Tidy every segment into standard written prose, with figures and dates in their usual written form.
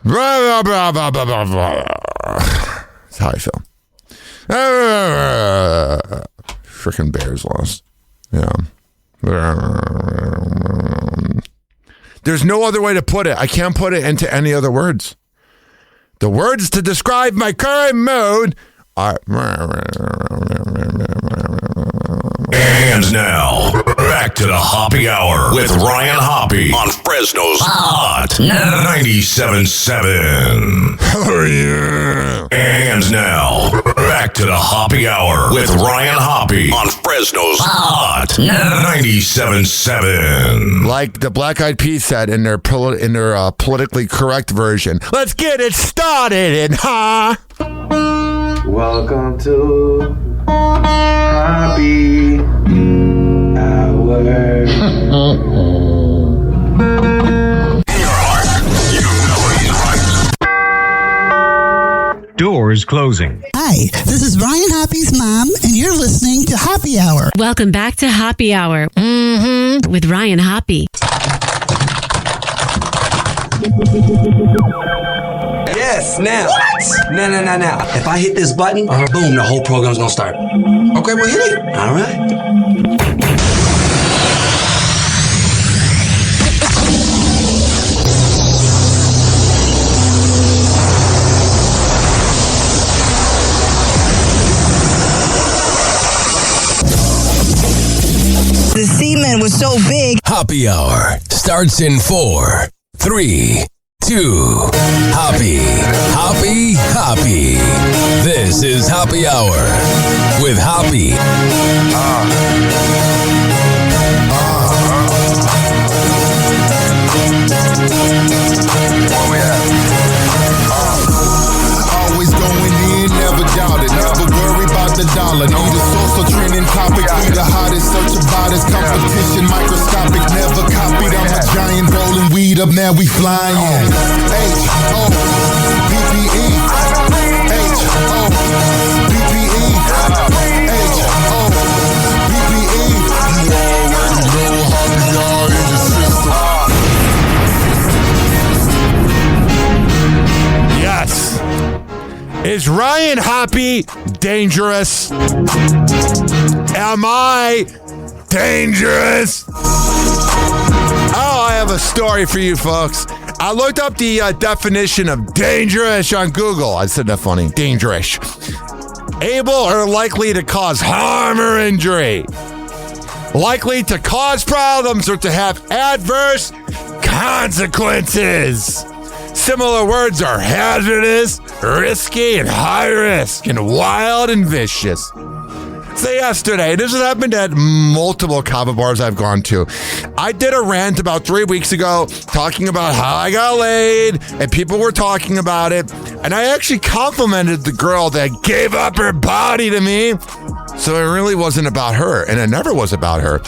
That's how I feel. Freaking Bears lost. Yeah. There's no other way to put it. I can't put it into any other words. The words to describe my current mood are... And now, back to the Hoppe Hour with Ryan Hoppe on Fresno's Hot 97.7. Oh, yeah. And now, back to the Hoppe Hour with Ryan Hoppe on Fresno's Hot 97.7. Like the Black Eyed Peas said in their politically correct version, let's get it started and Welcome to Hoppe Hour. Doors closing. Hi, this is Ryan Hoppe's mom, and you're listening to Hoppe Hour. Welcome back to Hoppe Hour with Ryan Hoppe. Yes, now. What? Now. If I hit this button, boom, the whole program's gonna start. Okay, well, hit it. All right. The semen was so big. Hoppe Hour starts in 4, 3, 2. Hoppe. This is Hoppe Hour with Hoppe. Always going in, never doubt it. Never worry about the dollar. Need a source of trending topic. Be the hottest, search about his competition. Microscopic, never copied. I'm a giant rolling weed up, now we flying. H-O-P-P-E. H-O-P-P-E. H-O-P-P-E. You already know Hoppe Hour in the system. yes. Is Ryan Hoppe dangerous? Am I dangerous? Oh, I have a story for you folks. I looked up the definition of dangerous on Google. I said that funny. Dangerous. Able or likely to cause harm or injury. Likely to cause problems or to have adverse consequences. Similar words are hazardous, risky, and high risk, and wild and vicious. So yesterday, this has happened at multiple kava bars I've gone to. I did a rant about 3 weeks ago talking about how I got laid, and people were talking about it, and I actually complimented the girl that gave up her body to me. So it really wasn't about her, and it never was about her.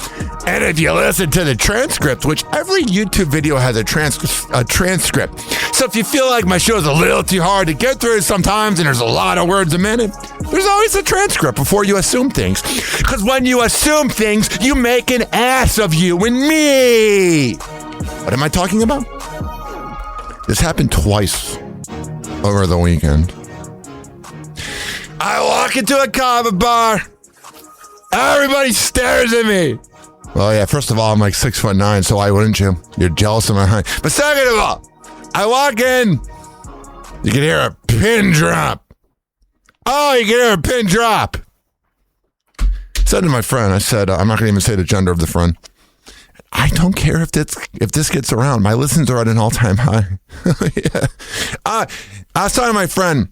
And if you listen to the transcript, which every YouTube video has a transcript. So if you feel like my show is a little too hard to get through sometimes, and there's a lot of words a minute, there's always a transcript before you assume things. Because when you assume things, you make an ass of you and me. What am I talking about? This happened twice over the weekend. I walk into a kava bar. Everybody stares at me. Well, yeah, first of all, I'm like 6'9", so why wouldn't you? You're jealous of my height. But second of all, I walk in, you can hear a pin drop. Oh, you can hear a pin drop. I said to my friend, I said, I'm not going to even say the gender of the friend. I don't care if this gets around. My listens are at an all-time high. Yeah. I was talking to my friend,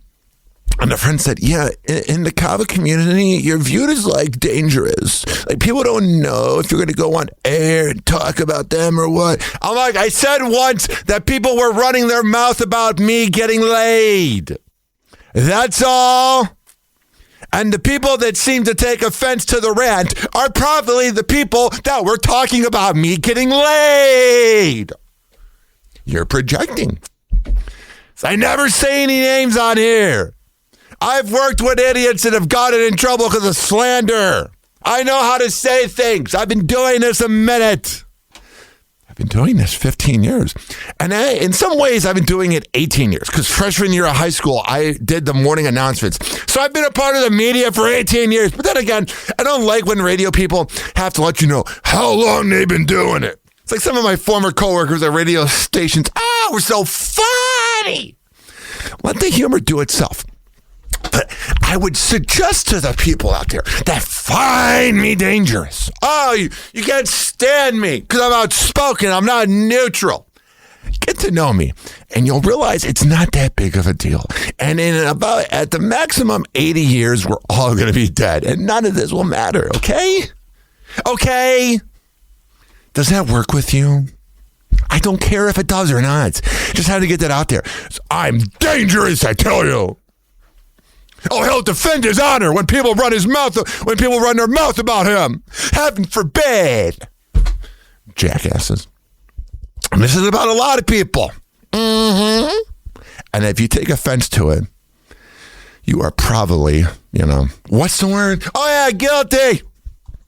and the friend said, yeah, in the kava community, you're viewed as like dangerous. Like people don't know if you're going to go on air and talk about them or what. I'm like, I said once that people were running their mouth about me getting laid. That's all. And the people that seem to take offense to the rant are probably the people that were talking about me getting laid. You're projecting. I never say any names on here. I've worked with idiots that have gotten in trouble because of slander. I know how to say things. I've been doing this a minute. been doing this 15 years. And in some ways, I've been doing it 18 years because freshman year of high school, I did the morning announcements. So I've been a part of the media for 18 years. But then again, I don't like when radio people have to let you know how long they've been doing it. It's like some of my former coworkers at radio stations. Oh, we're so funny. Let the humor do itself. But I would suggest to the people out there that find me dangerous. Oh, you can't stand me because I'm outspoken. I'm not neutral. Get to know me, and you'll realize it's not that big of a deal. And at the maximum 80 years, we're all going to be dead, and none of this will matter, okay? Okay? Does that work with you? I don't care if it does or not. Just had to get that out there. I'm dangerous, I tell you. Oh, he'll defend his honor when people run their mouth about him. Heaven forbid. Jackasses. And this is about a lot of people. Mm-hmm. And if you take offense to it, you are probably, what's the word? Oh, yeah, guilty.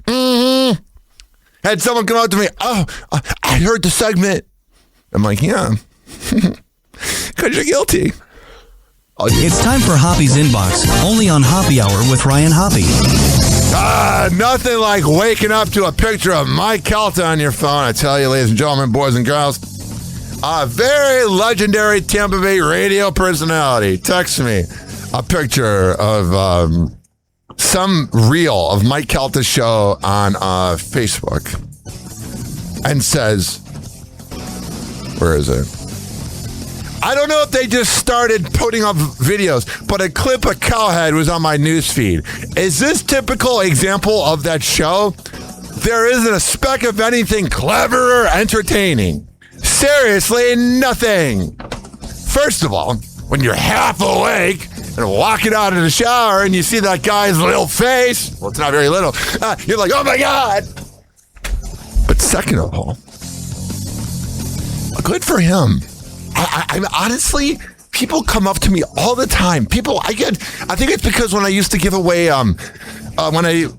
Mm-hmm. Had someone come up to me, I heard the segment. I'm like, yeah, because you're guilty. It's time for Hoppy's Inbox, only on Hoppy Hour with Ryan Hoppe. Nothing like waking up to a picture of Mike Calta on your phone. I tell you, ladies and gentlemen, boys and girls, a very legendary Tampa Bay radio personality texts me a picture of some reel of Mike Calta's show on Facebook and says, where is it? I don't know if they just started putting up videos, but a clip of Cowhead was on my news feed. Is this typical example of that show? There isn't a speck of anything clever or entertaining. Seriously, nothing. First of all, when you're half awake and walking out of the shower and you see that guy's little face, well, it's not very little, you're like, oh my God. But second of all, good for him. I'm honestly, people come up to me all the time. I think it's because when I used to give away,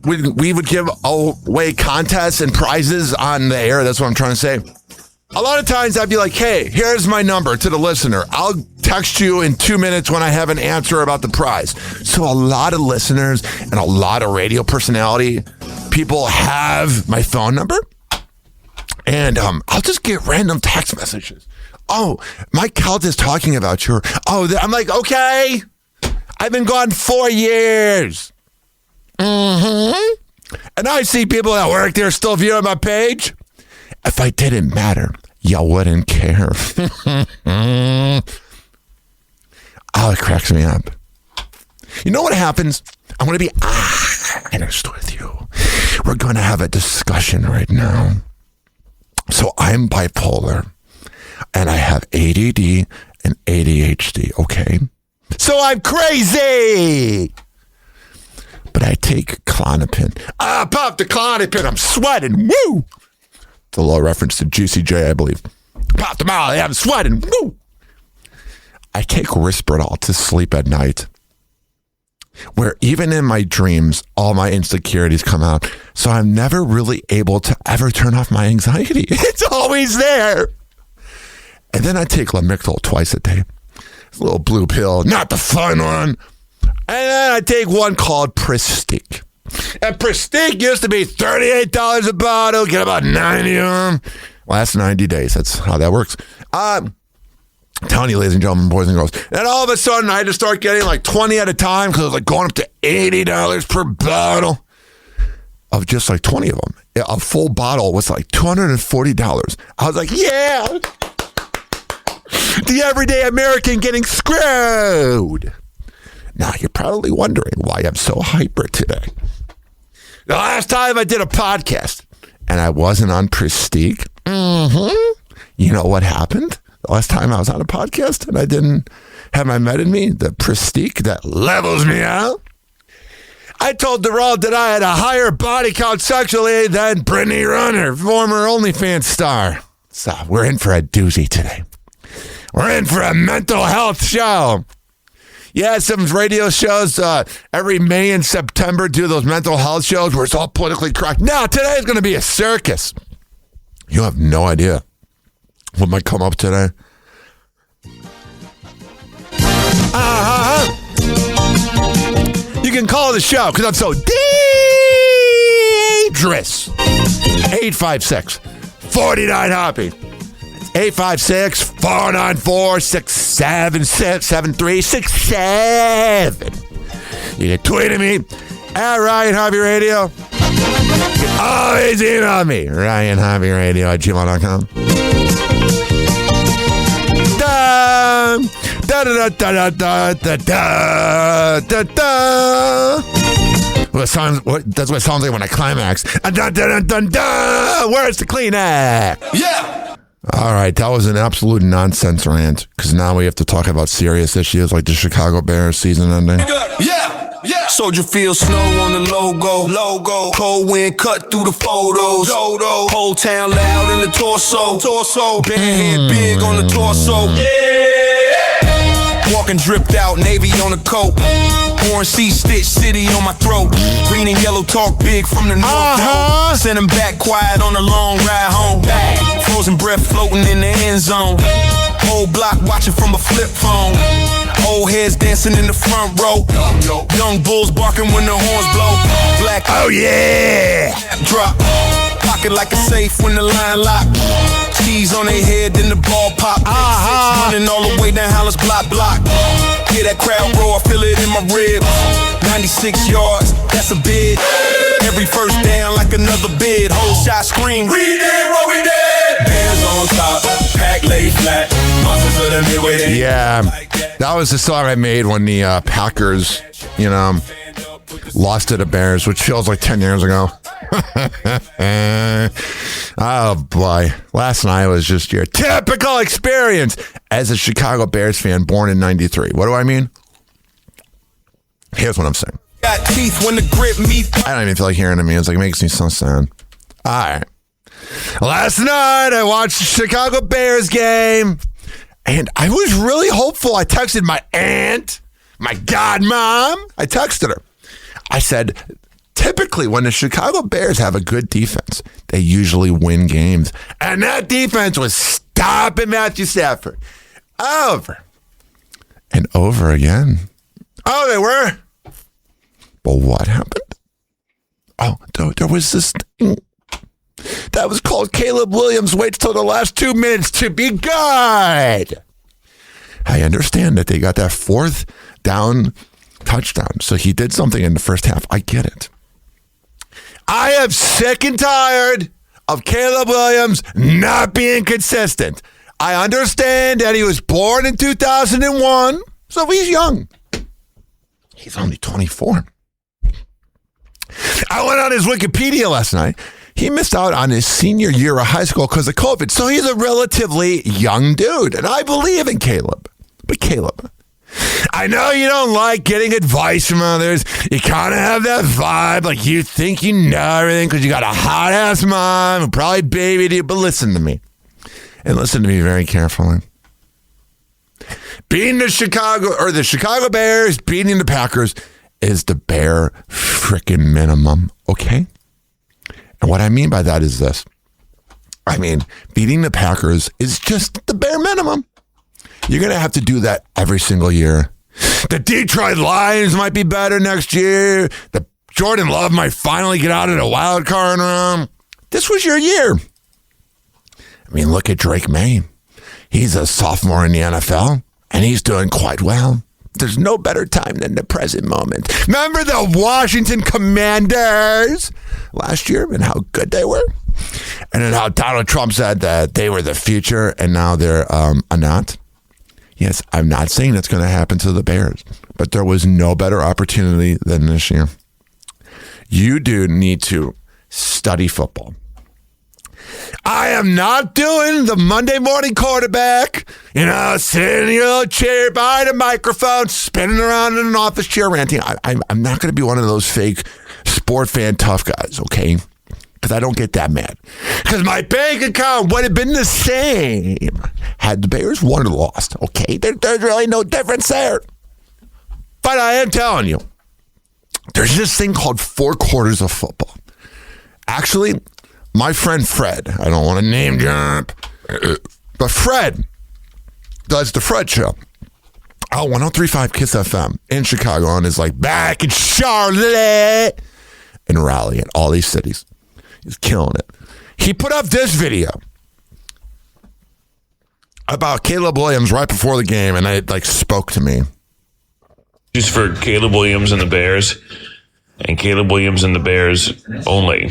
we would give away contests and prizes on the air. That's what I'm trying to say. A lot of times I'd be like, hey, here's my number to the listener. I'll text you in 2 minutes when I have an answer about the prize. So a lot of listeners and a lot of radio personality people have my phone number. And I'll just get random text messages. Oh, Mike Calta is talking about you. I'm like, okay. I've been gone 4 years. Mm-hmm. And I see people that work there still viewing my page. If I didn't matter, y'all wouldn't care. Oh, it cracks me up. You know what happens? I'm going to be honest with you. We're going to have a discussion right now. So I'm bipolar. And I have ADD and ADHD, okay? So I'm crazy! But I take Klonopin. Pop the Klonopin, I'm sweating, woo! It's a little reference to Juicy J, I believe. Pop the Molly, I'm sweating, woo! I take Risperdal to sleep at night, where even in my dreams, all my insecurities come out. So I'm never really able to ever turn off my anxiety. It's always there. And then I take Lamictal twice a day. It's a little blue pill, not the fun one. And then I take one called Prestique. And Prestique used to be $38 a bottle, get about 90 of them. Last 90 days, that's how that works. I'm telling you, ladies and gentlemen, boys and girls. And all of a sudden, I had to start getting like 20 at a time because it was like going up to $80 per bottle of just like 20 of them. A full bottle was like $240. I was like, yeah. The everyday American getting screwed. Now, you're probably wondering why I'm so hyper today. The last time I did a podcast and I wasn't on Prestique, you know what happened? The last time I was on a podcast and I didn't have my med in me, the Prestique that levels me out, I told the world that I had a higher body count sexually than Brittany Runner, former OnlyFans star. So we're in for a doozy today. We're in for a mental health show. Yeah, some radio shows every May and September do those mental health shows where it's all politically correct. Now, today's going to be a circus. You have no idea. What might come up today? You can call the show because I'm so dangerous. 856-49-HOPPY. 856-494-677367. You can tweet at me at Ryan Hoppe Radio. You can always email me, RyanHoppeRadio@gmail.com. That's what it sounds like when I climax. Where's the Kleenex? Yeah. All right, that was an absolute nonsense rant because now we have to talk about serious issues like the Chicago Bears season ending. Yeah. Soldier Field snow on the logo. Cold wind cut through the photos. Whole town loud in the torso. Band head big on the torso. Walking dripped out, navy on the coat. Orange C-stitch city on my throat. Green and yellow talk big from the north. Send him back quiet on the long ride home. Frozen breath floating in the end zone. Whole block watching from a flip phone. Old heads dancing in the front row. Young bulls barking when the horns blow. Black, oh yeah! Drop. Pocket like a safe when the line lock. Cheese on their head, then the ball pop. Running all the way down Hollis block. Hear that crowd roar, feel it in my ribs. 96 yards, that's a bid. Every first down like another bid. Whole shot scream. We did what we did. Bears on top, pack lay flat. Monsters of the midway. Yeah, that was the song I made when the Packers, lost to the Bears, which feels like 10 years ago. Oh boy, last night was just your typical experience as a Chicago Bears fan born in 93. What do I mean? Here's what I'm saying. Got teeth when the grip meet. I don't even feel like hearing the music. It makes me so sad. All right. Last night I watched the Chicago Bears game and I was really hopeful. I texted my aunt, my godmom. I texted her. I said, typically, when the Chicago Bears have a good defense, they usually win games. And that defense was stopping Matthew Stafford over and over again. Oh, they were? But what happened? Oh, there was this thing that was called Caleb Williams waits till the last 2 minutes to be good. I understand that they got that fourth down touchdown. So he did something in the first half. I get it. I am sick and tired of Caleb Williams not being consistent. I understand that he was born in 2001, so he's young. He's only 24. I went on his Wikipedia last night. He missed out on his senior year of high school because of COVID, so he's a relatively young dude, and I believe in Caleb. But Caleb, I know you don't like getting advice from others. You kind of have that vibe, like you think you know everything because you got a hot-ass mom who probably babied you, but listen to me. And listen to me very carefully. Beating the Chicago Bears, beating the Packers is the bare freaking minimum, okay? And what I mean by that is this. I mean, beating the Packers is just the bare minimum. You're going to have to do that every single year. The Detroit Lions might be better next year. The Jordan Love might finally get out of the wild card round. This was your year. I mean, look at Drake May. He's a sophomore in the NFL, and he's doing quite well. There's no better time than the present moment. Remember the Washington Commanders last year and how good they were? And then how Donald Trump said that they were the future, and now they're not? Yes, I'm not saying that's going to happen to the Bears, but there was no better opportunity than this year. You do need to study football. I am not doing the Monday morning quarterback, sitting in your little chair behind a microphone, spinning around in an office chair ranting. I'm not going to be one of those fake sport fan tough guys, okay? Because I don't get that mad. Because my bank account would have been the same had the Bears won or lost, okay? There's really no difference there. But I am telling you, there's this thing called 4 quarters of football. Actually, my friend Fred, I don't want to name drop, But Fred does the Fred Show. Oh, 103.5 Kiss FM in Chicago, and is like back in Charlotte and Raleigh and all these cities. He's killing it. He put up this video about Caleb Williams right before the game, and it like spoke to me. Just for Caleb Williams and the Bears, and Caleb Williams and the Bears only.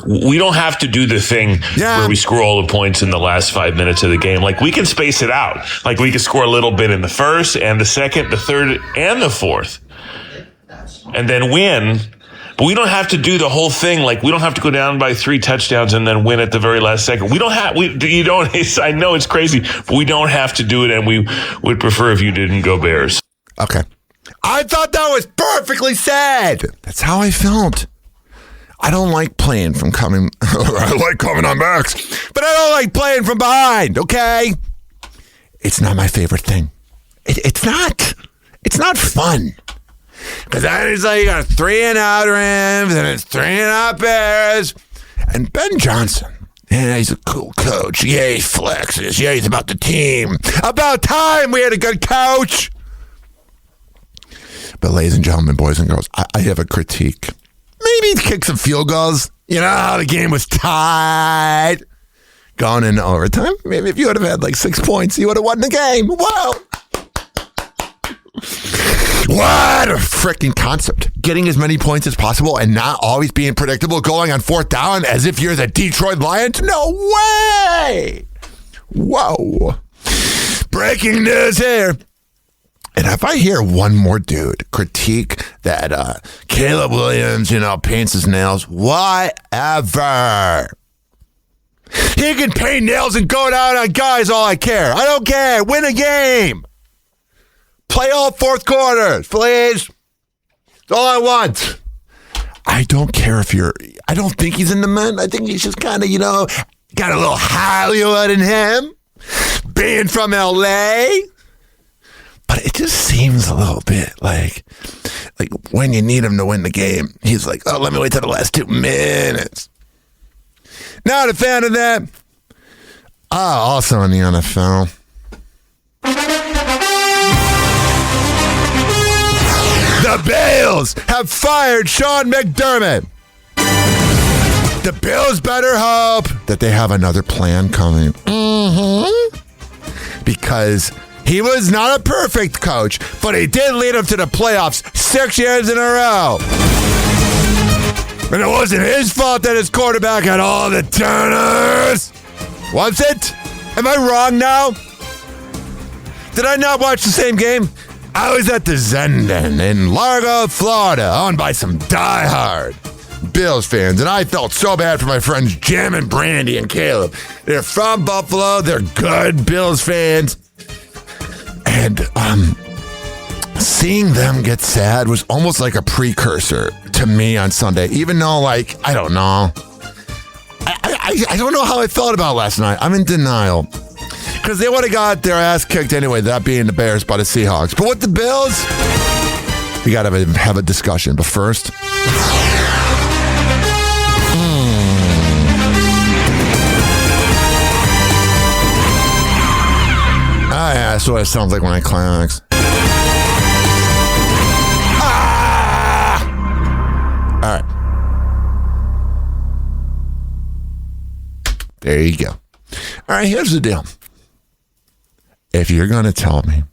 We don't have to do the thing where we score all the points in the last 5 minutes of the game. Like, we can space it out. Like, we can score a little bit in the first and the second, the third, and the fourth, and then win. But we don't have to do the whole thing. Like, we don't have to go down by 3 touchdowns and then win at the very last second. I know it's crazy, but we don't have to do it, and we would prefer if you didn't go Bears. Okay. I thought that was perfectly said. That's how I felt. I don't like playing from coming. I like coming on backs, but I don't like playing from behind, okay? It's not my favorite thing. It's not. It's not fun. Because then it's like you got 3 and out Rams, and it's 3 and out Bears. And Ben Johnson, yeah, he's a cool coach. Yeah, he flexes. Yeah, he's about the team. About time we had a good coach. But ladies and gentlemen, boys and girls, I have a critique. Maybe kick some field goals. You know how the game was tied. Going into overtime. Maybe if you would have had like 6 points, you would have won the game. Whoa. What a freaking concept. Getting as many points as possible and not always being predictable, going on 4th down as if you're the Detroit Lions. No way. Whoa. Breaking news here. And if I hear one more dude critique that Caleb Williams, paints his nails, whatever. He can paint nails and go down on guys, all I care. I don't care. Win a game. Play all 4th quarters, please. That's all I want. I don't care if I don't think he's in the men. I think he's just kind of, got a little Hollywood in him. Being from L.A., but it just seems a little bit like when you need him to win the game, he's like, oh, let me wait till the last 2 minutes. Not a fan of that. Also in the NFL. The Bills have fired Sean McDermott. The Bills better hope that they have another plan coming. Because he was not a perfect coach, but he did lead them to the playoffs 6 years in a row. And it wasn't his fault that his quarterback had all the turners. Was it? Am I wrong now? Did I not watch the same game? I was at the Zenden in Largo, Florida, owned by some diehard Bills fans, and I felt so bad for my friends Jim and Brandy and Caleb. They're from Buffalo. They're good Bills fans. And seeing them get sad was almost like a precursor to me on Sunday, even though, I don't know. I don't know how I felt about last night. I'm in denial. Because they would have got their ass kicked anyway, that being the Bears by the Seahawks. But with the Bills, we got to have a discussion. But first... yeah, that's what it sounds like when I climax. All right. There you go. All right, here's the deal. If you're going to tell me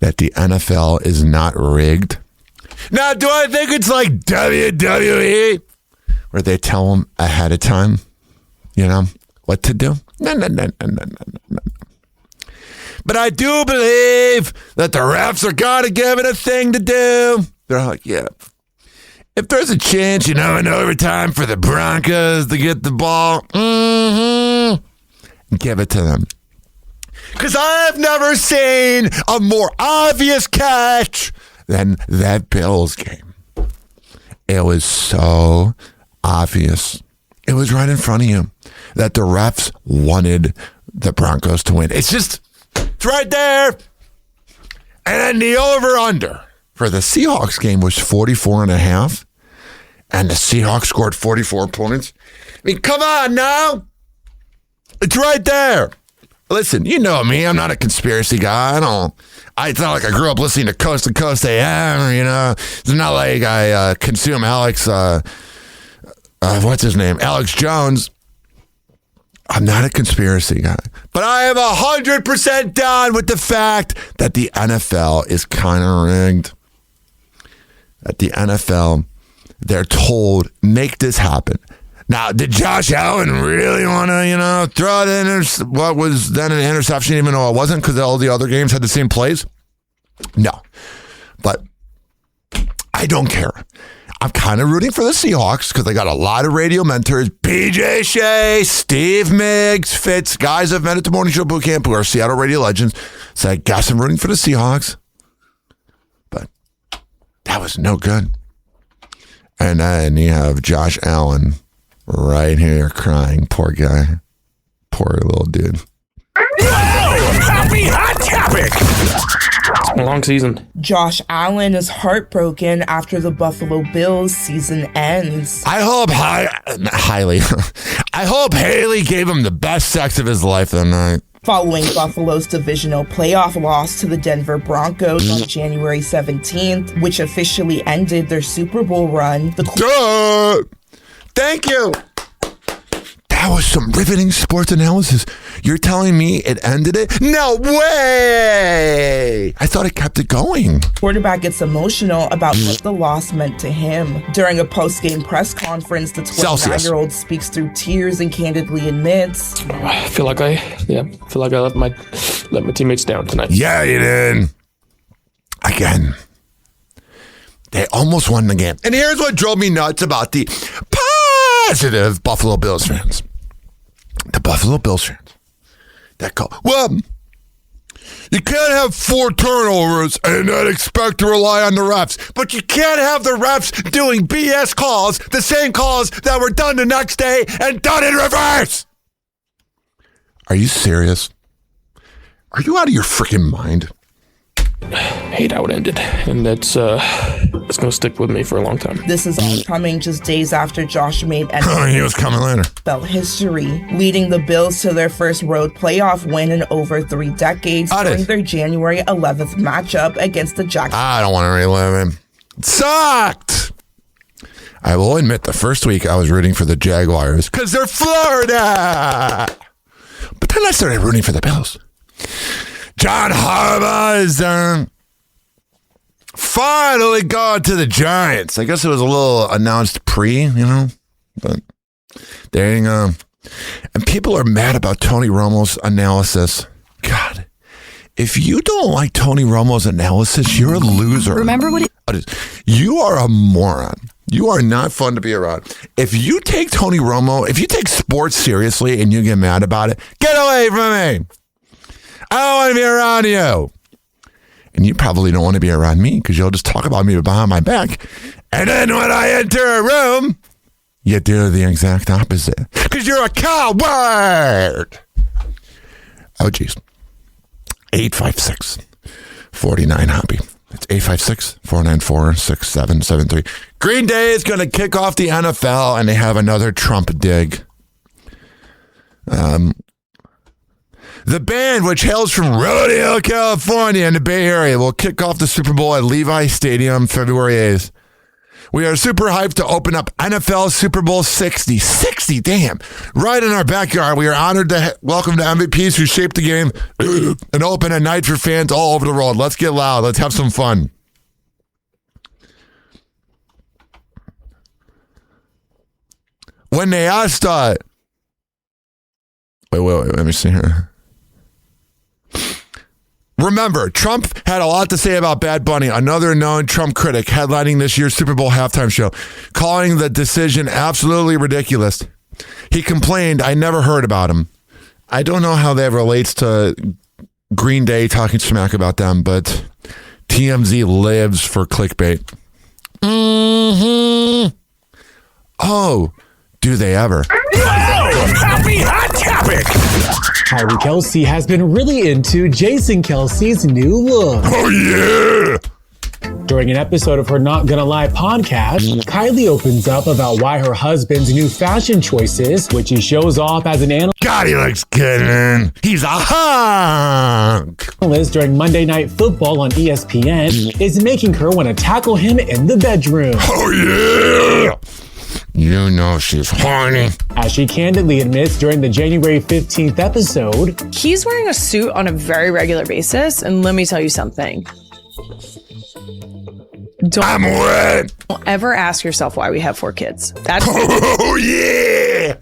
that the NFL is not rigged, now do I think it's like WWE, where they tell them ahead of time, what to do? No. But I do believe that the refs are going to give it a thing to do. They're like, yeah. If there's a chance, in overtime for the Broncos to get the ball, give it to them. Because I've never seen a more obvious catch than that Bills game. It was so obvious. It was right in front of you that the refs wanted the Broncos to win. It's right there. And then the over-under for the Seahawks game was 44.5. And the Seahawks scored 44 points. I mean, come on now. It's right there. Listen, you know me. I'm not a conspiracy guy. It's not like I grew up listening to Coast to Coast AM. You know, it's not like I consume Alex. What's his name? Alex Jones. I'm not a conspiracy guy, but I am 100% down with the fact that the NFL is kind of rigged. At the NFL, they're told, make this happen. Now, did Josh Allen really want to, throw it in what was then an interception, even though it wasn't, because all the other games had the same plays? No. But I don't care. I'm kind of rooting for the Seahawks because they got a lot of radio mentors. BJ Shea, Steve Miggs, Fitz, guys I've met at the Morning Show Boot Camp who are Seattle radio legends. So I guess I'm rooting for the Seahawks. But that was no good. And then you have Josh Allen right here crying. Poor guy. Poor little dude. Happy Hot Topic! A long season. Josh Allen is heartbroken after the Buffalo Bills season ends. I hope I hope Haley gave him the best sex of his life that night. Following Buffalo's divisional playoff loss to the Denver Broncos on January 17th, which officially ended their Super Bowl run. Thank you. That was some riveting sports analysis. You're telling me it ended it? No way! I thought it kept it going. Quarterback gets emotional about what the loss meant to him. During a post-game press conference, the 29-year-old speaks through tears and candidly admits, I feel like I let my teammates down tonight. Yeah, you did. Again. They almost won the game. And here's what drove me nuts about the positive Buffalo Bills fans. The Buffalo Bills fans that call, well, you can't have 4 turnovers and then expect to rely on the refs, but you can't have the refs doing BS calls, the same calls that were done the next day and done in reverse. Are you serious? Are you out of your freaking mind? I hate how it ended, and it's going to stick with me for a long time. This is all coming just days after Josh made he was coming later. NFL history, leading the Bills to their first road playoff win in over 3 decades during their January 11th matchup against the Jacksonville. I don't want to relive him. It sucked. I will admit, the first week I was rooting for the Jaguars because they're Florida. But then I started rooting for the Bills. John Harbaugh is finally gone to the Giants. I guess it was a little announced but there you go. And people are mad about Tony Romo's analysis. God, if you don't like Tony Romo's analysis, you're a loser. Remember what you are a moron. You are not fun to be around. If you take Tony Romo, if you take sports seriously and you get mad about it, get away from me. I don't want to be around you. And you probably don't want to be around me because you'll just talk about me behind my back. And then when I enter a room, you do the exact opposite because you're a coward. Oh, geez. 856-49-HOPPY. It's 856-494-6773. Green Day is going to kick off the NFL and they have another Trump dig. The band, which hails from Rodeo, California in the Bay Area, will kick off the Super Bowl at Levi Stadium February 8th. We are super hyped to open up NFL Super Bowl 60. 60, damn. Right in our backyard. We are honored to welcome the MVPs who shaped the game and open a night for fans all over the world. Let's get loud. Let's have some fun. When they asked, wait, let me see here. Remember, Trump had a lot to say about Bad Bunny, another known Trump critic, headlining this year's Super Bowl halftime show, calling the decision absolutely ridiculous. He complained, I never heard about him. I don't know how that relates to Green Day talking smack about them, but TMZ lives for clickbait. Mm-hmm. Oh, do they ever? Happy Hot Topic! Harry Kelsey has been really into Jason Kelsey's new look. Oh, yeah! During an episode of her Not Gonna Lie podcast, Kylie opens up about why her husband's new fashion choices, which he shows off as an analyst. God, he looks good, man. He's a hunk. During Monday Night Football on ESPN, is making her want to tackle him in the bedroom. Oh, yeah. You know she's horny. As she candidly admits during the January 15th episode, he's wearing a suit on a very regular basis, and let me tell you something. I'm wet. Don't ever ask yourself why we have 4 kids. Oh, yeah.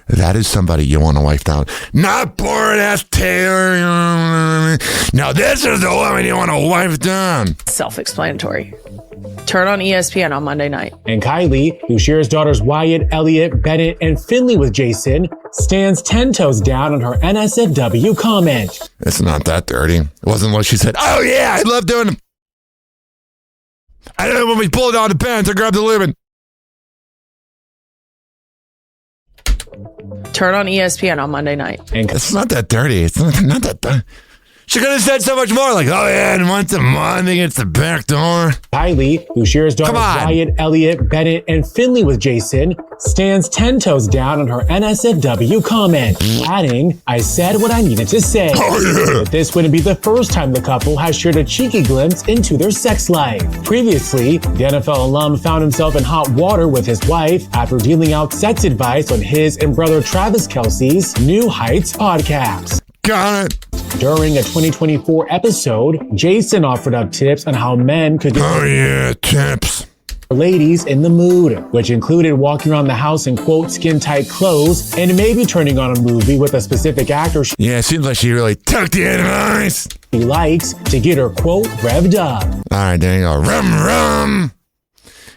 That is somebody you want to wife down. Not boring ass Taylor. No, this is the woman you want to wife down. Self-explanatory. Turn on ESPN on Monday night. And Kylie, who shares daughters Wyatt, Elliot, Bennett, and Finley with Jason, stands 10 toes down on her NSFW comment. It's not that dirty. It wasn't what she said. Oh, yeah, I love doing them. I know when we pull down the pants, I grab the lube. Turn on ESPN on Monday night. It's not that dirty. It's not that dirty. She could have said so much more, like, oh yeah, and once a month against the back door. Kylie, who shares daughters Wyatt, Elliot, Bennett, and Finley with Jason, stands 10 toes down on her NSFW comment, adding, I said what I needed to say. Oh, yeah. But this wouldn't be the first time the couple has shared a cheeky glimpse into their sex life. Previously, the NFL alum found himself in hot water with his wife after dealing out sex advice on his and brother Travis Kelce's New Heights podcast. Got it. During a 2024 episode, Jason offered up tips on how men could get tips. Ladies in the mood, which included walking around the house in quote skin-tight clothes and maybe turning on a movie with a specific actor yeah, it seems like she really took the advice. She likes to get her quote revved up. All right, there you go. Rum.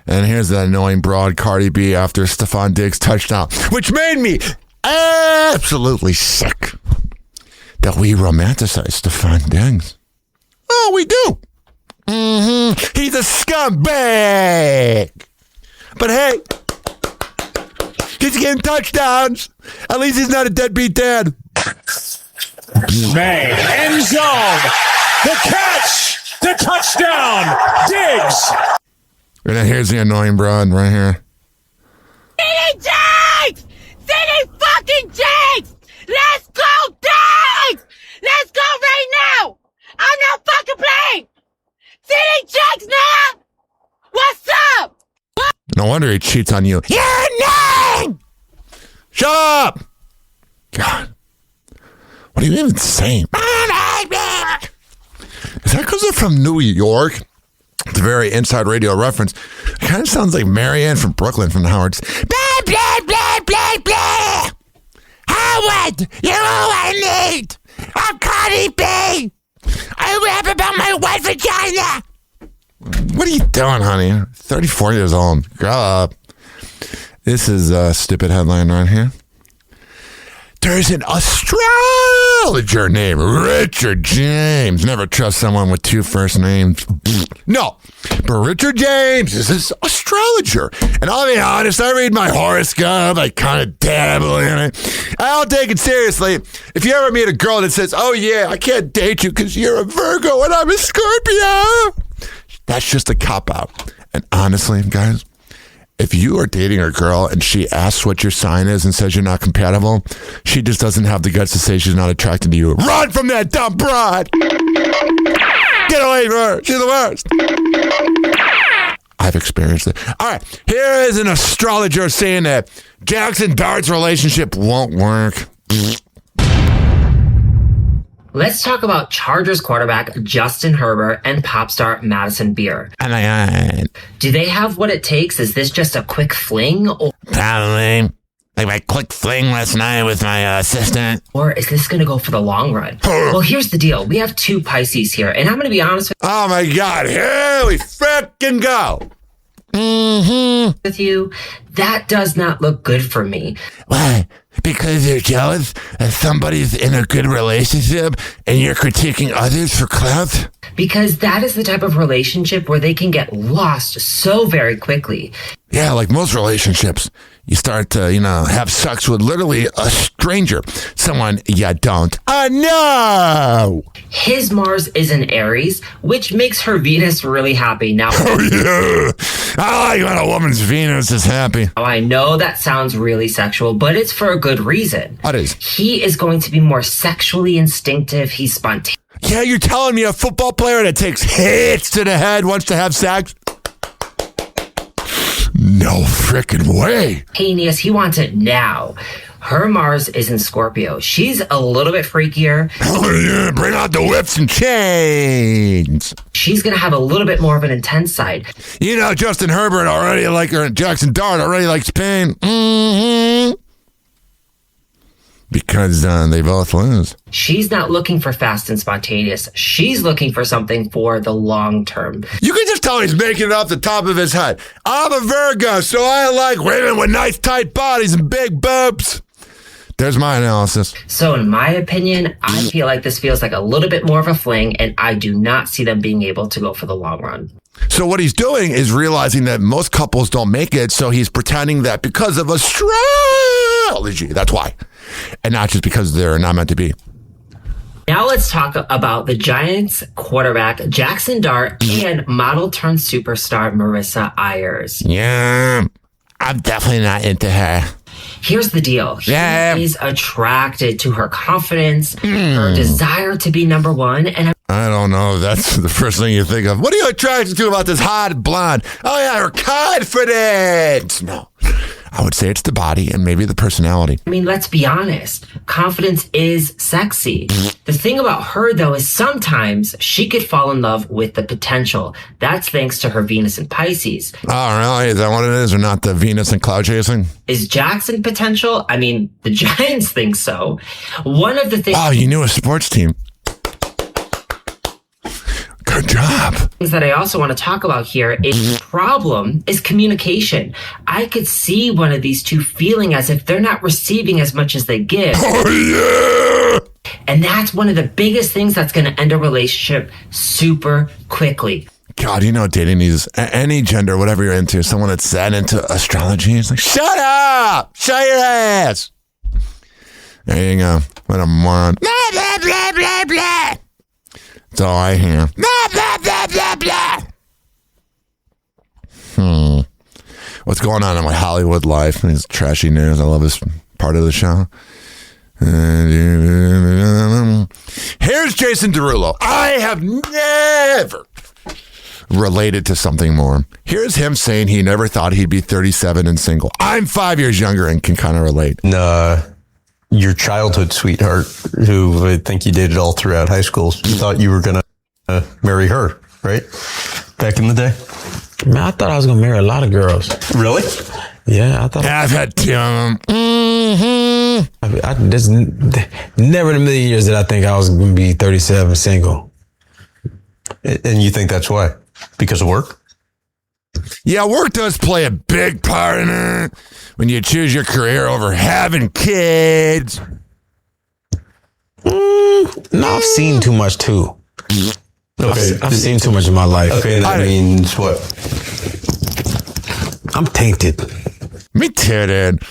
And here's the annoying broad Cardi B after Stephon Diggs touchdown, which made me absolutely sick. That we romanticize Stephon Diggs. Oh, we do. He's a scumbag. But hey, he's getting touchdowns. At least he's not a deadbeat dad. Man, end zone. The catch. The touchdown. Diggs. And then here's the annoying broad right here. CD Diggs! CD fucking Diggs! Let's go, Diggs! Let's go right now! I'm not fucking playing! CD Diggs, nigga! What's up? No wonder he cheats on you. Your name! Shut up! God. What are you even saying? Is that because they're from New York? It's a very inside radio reference. It kind of sounds like Marianne from Brooklyn from the Howards. Blah, blah, blah, blah, blah. Howard, you're all I need. I'm Cardi B. I rap about my wet vagina. What are you doing, honey? 34 years old. Grow up. This is a stupid headline right here. There's an astrologer named Richard James. Never trust someone with 2 first names. No, but Richard James is this astrologer. And I'll be honest, I read my horoscope. I kind of dabble in it. I don't take it seriously. If you ever meet a girl that says, oh yeah, I can't date you because you're a Virgo and I'm a Scorpio, that's just a cop-out. And honestly, guys, if you are dating a girl and she asks what your sign is and says you're not compatible, she just doesn't have the guts to say she's not attracted to you. Run from that dumb broad! Get away from her! She's the worst! I've experienced it. All right, here is an astrologer saying that Jackson Dart's relationship won't work. Let's talk about Chargers quarterback Justin Herbert and pop star Madison Beer. Do they have what it takes? Is this just a quick fling? Probably. Like my quick fling last night with my assistant. Or is this going to go for the long run? Well, here's the deal. We have 2 Pisces here, and I'm going to be honest with you. Oh my God, here we frickin' go. With you, that does not look good for me. Why? Because you're jealous that somebody's in a good relationship and you're critiquing others for clout? Because that is the type of relationship where they can get lost so very quickly. Yeah, like most relationships. You start to, have sex with literally a stranger. Someone you don't know. His Mars is in Aries, which makes her Venus really happy. Now, oh, yeah. I like when a woman's Venus is happy. Oh, I know that sounds really sexual, but it's for a good reason. What is? He is going to be more sexually instinctive. He's spontaneous. Yeah, you're telling me a football player that takes hits to the head wants to have sex? No freaking way. He wants it now. Her Mars is in Scorpio. She's a little bit freakier. Oh, yeah. Bring out the whips and chains. She's going to have a little bit more of an intense side. Justin Herbert already or Jackson Dart already likes pain. Mm-hmm. Because they both lose. She's not looking for fast and spontaneous. She's looking for something for the long term. You can just tell he's making it off the top of his head. I'm a Virgo, so I like women with nice tight bodies and big boobs. There's my analysis. So in my opinion, I feel like this feels like a little bit more of a fling, and I do not see them being able to go for the long run. So what he's doing is realizing that most couples don't make it, so he's pretending that because of astrology, that's why. And not just because they're not meant to be. Now let's talk about the Giants quarterback, Jackson Dart, and model turned superstar, Marissa Ayers. Yeah, I'm definitely not into her. Here's the deal. He's attracted to her confidence, her desire to be number one, and I don't know. That's the first thing you think of. What are you attracted to about this hot blonde? Oh, yeah, her confidence. No. I would say it's the body and maybe the personality. I mean, let's be honest. Confidence is sexy. The thing about her, though, is sometimes she could fall in love with the potential. That's thanks to her Venus in Pisces. Oh, really? Is that what it is, or not the Venus and cloud chasing? Is Jackson potential? I mean, the Giants think so. One of the things... Wow, you knew a sports team. Good job. Things that I also want to talk about here is problem is communication. I could see one of these two feeling as if they're not receiving as much as they give. Oh, yeah. And that's one of the biggest things that's going to end a relationship super quickly. God, dating these, any gender, whatever you're into, someone that's that into astrology, is like, shut up! Shut your ass! There you go. What a moron. Blah, blah, blah, blah, blah. That's all I hear. Blah, blah, blah, blah, blah. What's going on in my Hollywood life? It's trashy news. I love this part of the show. Here's Jason Derulo. I have never related to something more. Here's him saying he never thought he'd be 37 and single. I'm 5 years younger and can kind of relate. Your childhood sweetheart, who I think you dated all throughout high school, you thought you were going to marry her, right? Back in the day? Man, I thought I was going to marry a lot of girls. Really? Yeah, I thought. I've had two of them. There's never in a million years did I think I was going to be 37 single. And you think that's why? Because of work? Yeah, work does play a big part in it. When you choose your career over having kids. No, I've seen too much too. Okay. I've seen too much in my life. Okay, that means what? I'm tainted. Me too, dude.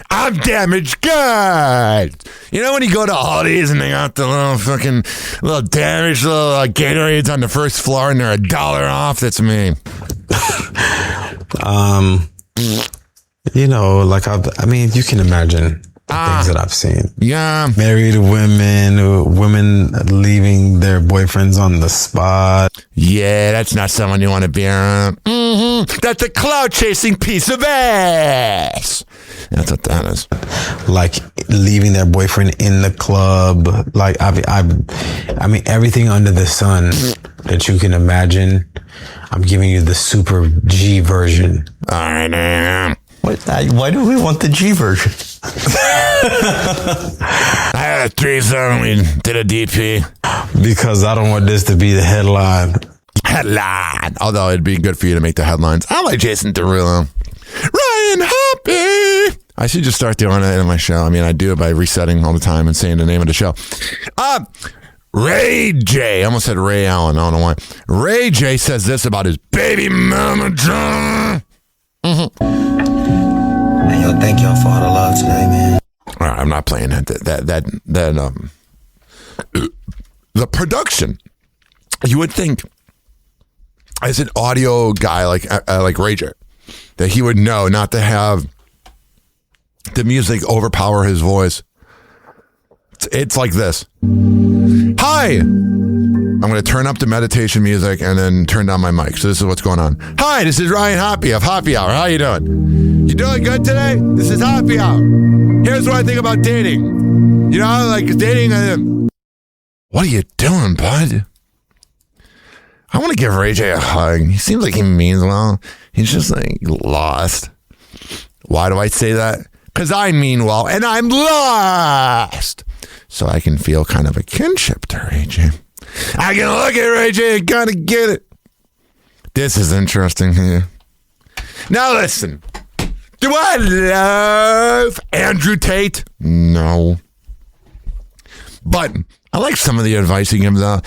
I'm damaged goods. When you go to Aldi's and they got the little damaged little Gatorades on the first floor and they're $1 off? That's me. You can imagine things that I've seen. Yeah. Married women leaving their boyfriends on the spot. Yeah, that's not someone you want to be around. That's a cloud chasing piece of ass. That's what that is. Like leaving their boyfriend in the club. Like, I mean, everything under the sun that you can imagine. I'm giving you the super G version. All right, now. Why do we want the G version? I had a threesome. We did a DP. Because I don't want this to be the headline. Although it'd be good for you to make the headlines. I like Jason Derulo. Ryan Hoppe. I should just start doing it in my show. I mean, I do it by resetting all the time and saying the name of the show. Ray J. I almost said Ray Allen. I don't know why. Ray J says this about his baby mama John. Yo, thank y'all for all the love today, man. All right, I'm not playing that. The production. You would think, as an audio guy like Ray J, that he would know not to have the music overpower his voice. It's like this. Hi. I'm going to turn up the meditation music and then turn down my mic. So this is what's going on. Hi, this is Ryan Hoppe of Hoppe Hour. How you doing? You doing good today? This is Hoppe Hour. Here's what I think about dating. You know, like dating. What are you doing, bud? I want to give Ray J a hug. He seems like he means well. He's just like lost. Why do I say that? Because I mean well and I'm lost. So I can feel kind of a kinship to Ray J. I can look at Ray J and kind of get it. This is interesting here. Now listen. Do I love Andrew Tate? No. But I like some of the advice he gives though.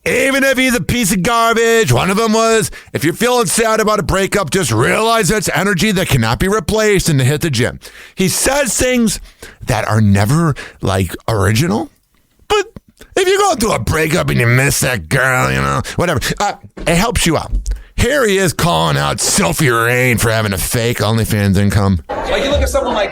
Even if he's a piece of garbage, one of them was, if you're feeling sad about a breakup, just realize that's energy that cannot be replaced and to hit the gym. He says things that are never like original, but if you're going through a breakup and you miss that girl, you know, whatever, it helps you out. Here he is calling out Sophie Rain for having a fake OnlyFans income. Like, you look at someone like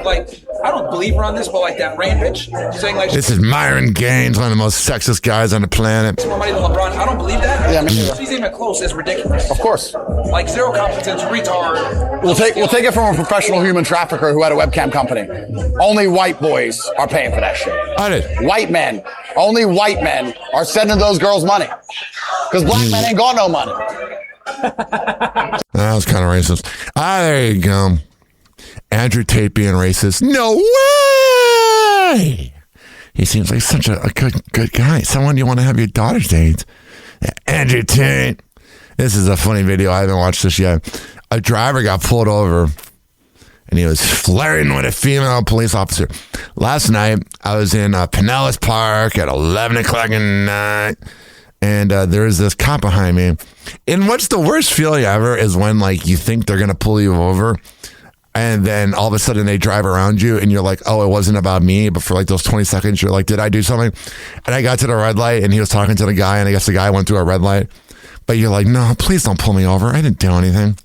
I don't believe her on this, but like that Rain bitch saying like... This is Myron Gaines, one of the most sexist guys on the planet. More money than LeBron. I don't believe that. Yeah, she's even close. It's ridiculous. Of course. Like zero competence, retard. We'll take it from a professional human trafficker who had a webcam company. Only white boys are paying for that shit. I did. White men. Only white men are sending those girls money. Because black men ain't got no money. That was kind of racist. There you go. Andrew Tate being racist. No way! He seems like such a good guy. Someone you want to have your daughter's date. Andrew Tate. This is a funny video. I haven't watched this yet. A driver got pulled over and he was flirting with a female police officer. Last night, I was in Pinellas Park at 11 o'clock at night. And there was this cop behind me. And what's the worst feeling ever is when like you think they're going to pull you over and then all of a sudden they drive around you and you're like, oh, it wasn't about me. But for like those 20 seconds, you're like, did I do something? And I got to the red light and he was talking to the guy and I guess the guy went through a red light. But you're like, no, please don't pull me over. I didn't do anything.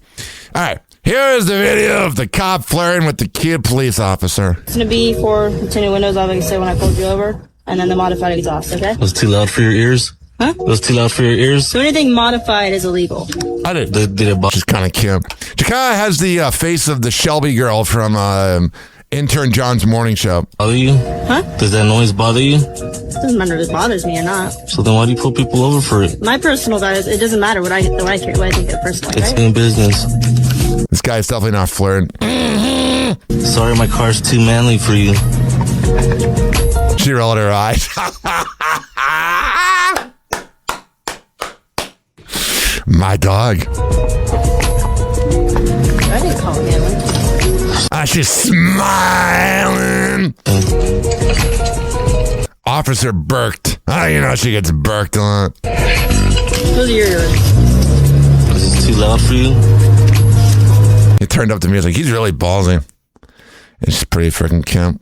All right. Here is the video of the cop flirting with the cute police officer. It's going to be for turning windows off, like I said, when I pulled you over. And then the modified exhaust, okay? Was it too loud for your ears? Huh? It was too loud for your ears? So anything modified is illegal. I did it. She's kind of cute. She kind of has the face of the Shelby girl from intern John's morning show. Bother you? Huh? Does that noise bother you? It doesn't matter if it bothers me or not. So then why do you pull people over for it? My personal guys, it doesn't matter what I think of personal. It's right? in business. This guy's definitely not flirting. Sorry, my car's too manly for you. She rolled her eyes. My dog. I didn't call him. She's smiling. Officer Burked. You know she gets burked a lot. Those are your ears. Is this too loud for you? He turned up the music. He's really ballsy. It's pretty freaking cute.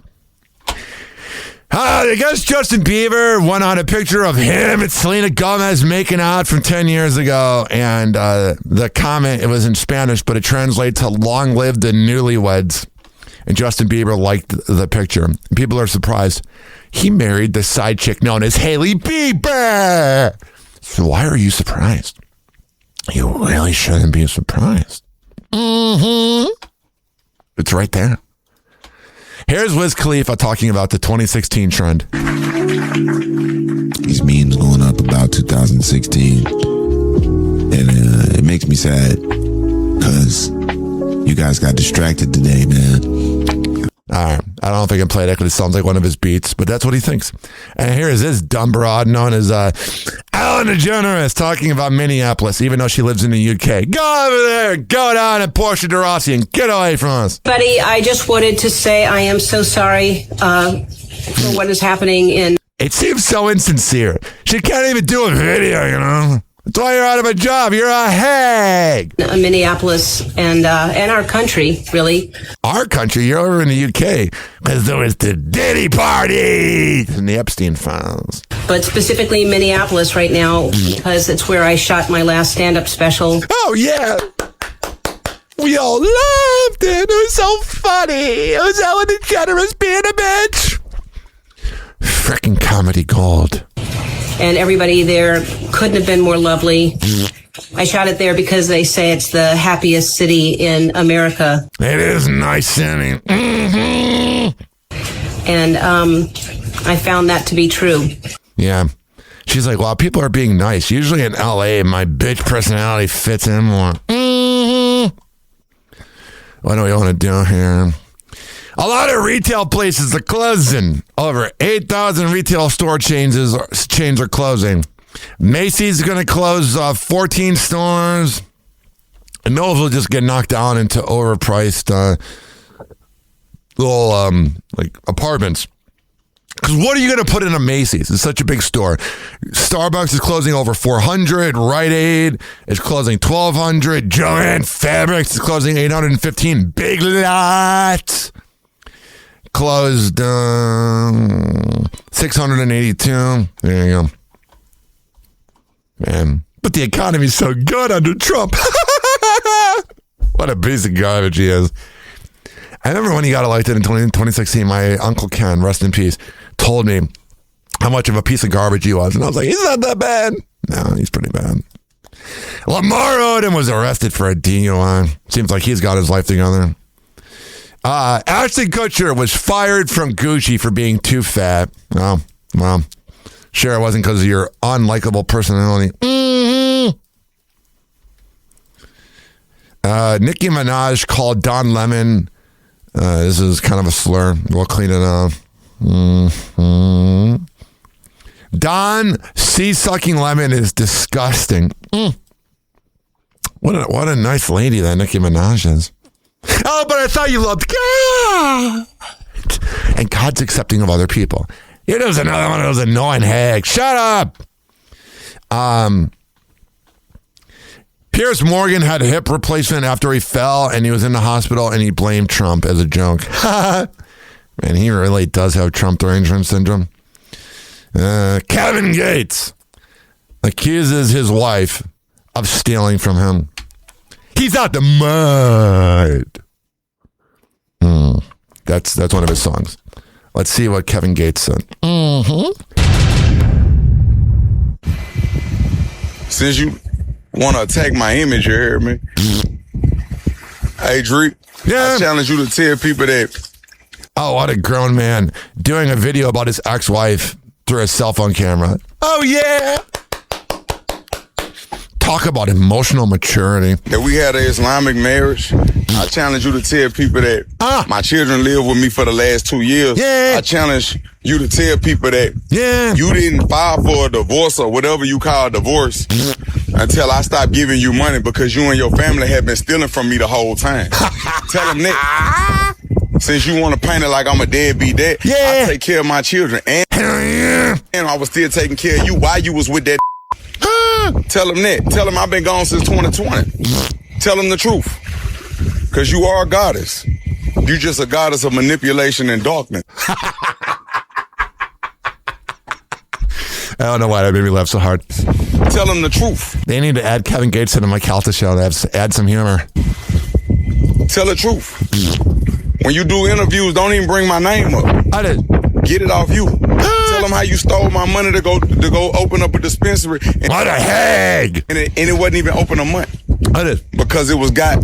I guess Justin Bieber went on a picture of him and Selena Gomez making out from 10 years ago. And the comment, it was in Spanish, but it translates to long live the newlyweds. And Justin Bieber liked the picture. People are surprised. He married the side chick known as Hailey Bieber. So why are you surprised? You really shouldn't be surprised. It's right there. Here's Wiz Khalifa talking about the 2016 trend. These memes going up about 2016. And it makes me sad because you guys got distracted today, man. All right. I don't know if I can play that because it sounds like one of his beats, but that's what he thinks. And here is this dumb broad known as Ellen DeGeneres talking about Minneapolis, even though she lives in the UK. Go over there, go down at Portia de Rossi and get away from us. Buddy, I just wanted to say I am so sorry for what is happening in... It seems so insincere. She can't even do a video, you know? That's why you're out of a job. You're a hag. Minneapolis and our country, really. Our country? You're over in the UK. Because there was the Diddy party and the Epstein files. But specifically Minneapolis right now, because it's where I shot my last stand-up special. Oh, yeah. We all loved it. It was so funny. It was Ellen DeGeneres being a bitch. Frickin' comedy gold. And everybody there couldn't have been more lovely. I shot it there because they say it's the happiest city in America. It is nice city. And I found that to be true. Yeah. She's like, well, people are being nice. Usually in LA, my bitch personality fits in more. What do we want to do here? A lot of retail places are closing. Over 8,000 retail store chains are closing. Macy's is going to close 14 stores. And those will just get knocked down into overpriced little like apartments. Because what are you going to put in a Macy's? It's such a big store. Starbucks is closing over 400. Rite Aid is closing 1,200. Joann Fabrics is closing 815. Big Lots closed 682. There you go. Man, but the economy's so good under Trump. What a piece of garbage he is. I remember when he got elected in 2016, my Uncle Ken, rest in peace, told me how much of a piece of garbage he was. And I was like, he's not that bad. No, he's pretty bad. Lamar Odom was arrested for a DUI. Seems like he's got his life together. Ashton Kutcher was fired from Gucci for being too fat. Oh, well, sure it wasn't because of your unlikable personality. Nicki Minaj called Don Lemon. This is kind of a slur. We'll clean it up. Don C-sucking Lemon is disgusting. What a nice lady that Nicki Minaj is. Oh, but I thought you loved God. And God's accepting of other people. You're just another one of those annoying hags. Shut up. Piers Morgan had a hip replacement after he fell and he was in the hospital and he blamed Trump as a joke. Man, he really does have Trump derangement syndrome. Kevin Gates accuses his wife of stealing from him. He's out the mud. That's one of his songs. Let's see what Kevin Gates said. Since you want to attack my image, you hear me? Hey, Drake. Yeah. I challenge you to tell people that. Oh, what a grown man doing a video about his ex-wife through a cell phone camera. Oh, yeah. Talk about emotional maturity. That we had an Islamic marriage. I challenge you to tell people that my children live with me for the last 2 years. Yeah. I challenge you to tell people that you didn't file for a divorce or whatever you call a divorce until I stopped giving you money because you and your family have been stealing from me the whole time. Tell them that. Since you want to paint it like I'm a deadbeat dad, I take care of my children. And I was still taking care of you while you was with that. Tell them that. Tell them I've been gone since 2020. Tell them the truth. Because you are a goddess. You just a goddess of manipulation and darkness. I don't know why that made me laugh so hard. Tell them the truth. They need to add Kevin Gates into my Calta show to add some humor. Tell the truth. When you do interviews, don't even bring my name up. I did. Get it off you. Tell them how you stole my money to go open up a dispensary. And what a hag! And it wasn't even open a month. I did. Because it was got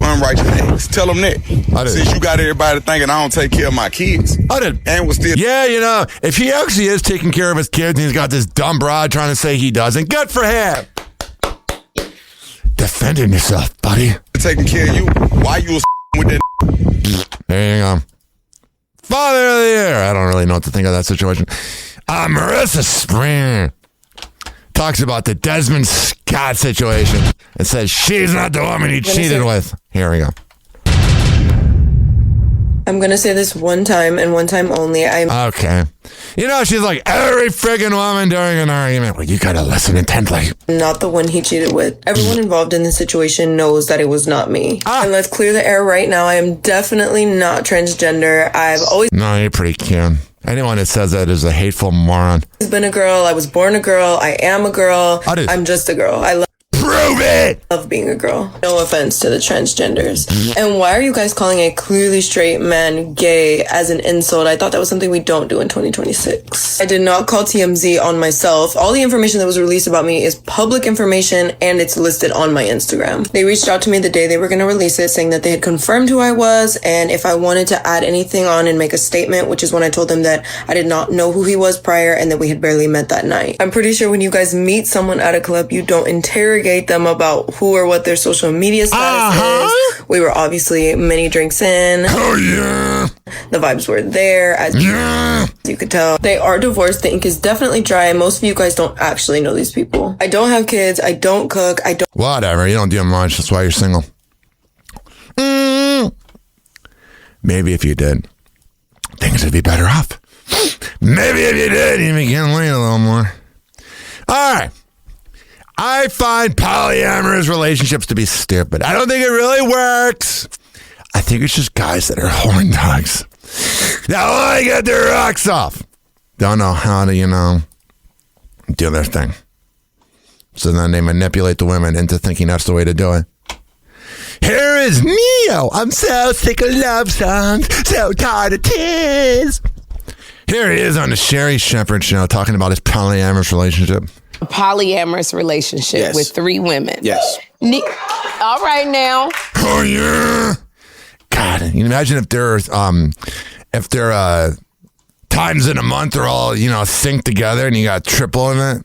unrighteous hags. Tell them that. I did. Since you got everybody thinking I don't take care of my kids. I did. And was still. Yeah, you know, if he actually is taking care of his kids and he's got this dumb broad trying to say he doesn't, good for him. Defending yourself, buddy. Taking care of you. Why you was with that? There you go. Father of the Year. I don't really know what to think of that situation. Marissa Springer talks about the Desmond Scott situation and says she's not the woman he cheated with. Here we go. I'm gonna say this one time and one time only. Okay. You know, she's like every friggin' woman during an argument. Well, you gotta listen intently. Not the one he cheated with. Everyone involved in the situation knows that it was not me. And let's clear the air right now. I am definitely not transgender. I've always No, you're pretty cute. Anyone that says that is a hateful moron. been a girl. I was born a girl. I am a girl. I'm just a girl. Prove it! Love being a girl. No offense to the transgenders. And why are you guys calling a clearly straight man gay as an insult? I thought that was something we don't do in 2026. I did not call TMZ on myself. All the information that was released about me is public information and it's listed on my Instagram. They reached out to me the day they were going to release it saying that they had confirmed who I was and if I wanted to add anything on and make a statement, which is when I told them that I did not know who he was prior and that we had barely met that night. I'm pretty sure when you guys meet someone at a club, you don't interrogate them about who or what their social media status is. We were obviously many drinks in. Oh yeah. The vibes were there, as you could tell. They are divorced. The ink is definitely dry. Most of you guys don't actually know these people. I don't have kids. I don't cook. I don't. Whatever. You don't do much. That's why you're single. Maybe if you did, things would be better off. Maybe if you did, you'd be getting laid a little more. All right. I find polyamorous relationships to be stupid. I don't think it really works. I think it's just guys that are horn dogs that want to get their rocks off. Don't know how to, do their thing. So then they manipulate the women into thinking that's the way to do it. Here is Neo. I'm so sick of love songs, so tired of tears. Here he is on the Sherry Shepherd show talking about his polyamorous relationship. A polyamorous relationship with 3 women. Yes. All right now. Oh yeah. God, you can imagine if there are times in a month they're all synced together and you got triple in it.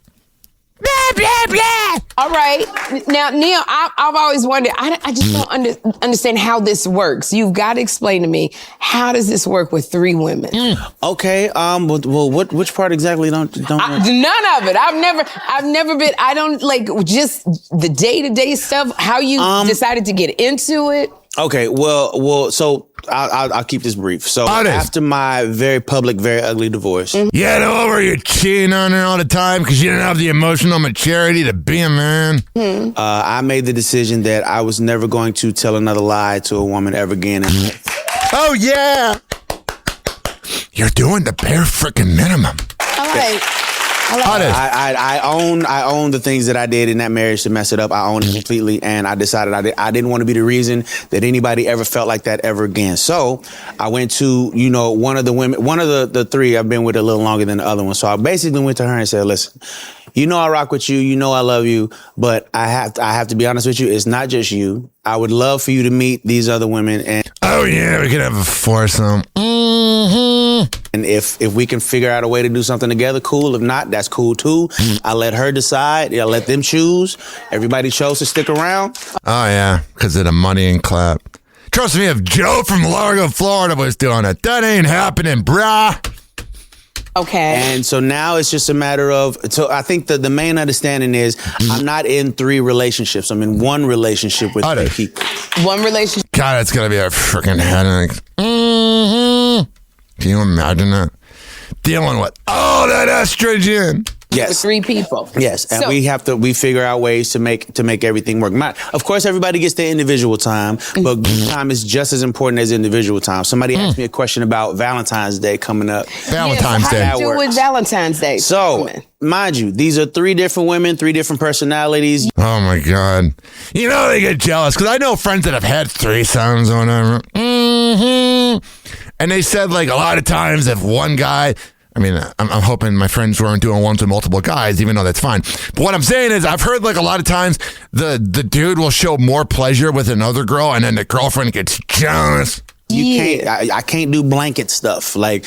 Blah, blah, blah. All right. Now, Neil, I've always wondered, I just don't understand how this works. You've got to explain to me, how does this work with 3 women? Okay. Well, which part exactly don't none of it. I've never been, I don't just the day-to-day stuff, how you decided to get into it. Okay, well, so I'll keep this brief. So after my very public, very ugly divorce. Yeah, no, where you're cheating on her all the time because you didn't have the emotional maturity to be a man. I made the decision that I was never going to tell another lie to a woman ever again. Oh, yeah. You're doing the bare freaking minimum. All right. I own the things that I did in that marriage to mess it up. I own it completely, and I decided I didn't want to be the reason that anybody ever felt like that ever again. So I went to one of the women, one of the 3 I've been with a little longer than the other one. So I basically went to her and said, "Listen, I rock with you. I love you, but I have to be honest with you. It's not just you. I would love for you to meet these other women, and oh yeah, we could have a foursome. And if we can figure out a way to do something together, cool. If not, that's cool too. I let her decide. I let them choose. Everybody chose to stick around. Oh yeah, because of the money and clap. Trust me, if Joe from Largo, Florida was doing it, that ain't happening, brah. Okay. And so now it's just a matter of, so I think that the main understanding is I'm not in 3 relationships. I'm in 1 relationship with 3 people. 1 relationship. God, it's going to be a freaking headache. Can you imagine that? Dealing with all that estrogen. Yes. With 3 people. Yes. And we figure out ways to make everything work. Of course, everybody gets their individual time, but group time is just as important as individual time. Somebody asked me a question about Valentine's Day coming up. Valentine's Day. How do you do with Valentine's Day? So, mind you, these are 3 different women, 3 different personalities. Oh my God. They get jealous because I know friends that have had threesomes or whatever. And they said a lot of times if one guy, I'm hoping my friends weren't doing ones with multiple guys, even though that's fine. But what I'm saying is I've heard a lot of times the dude will show more pleasure with another girl and then the girlfriend gets jealous. I can't do blanket stuff red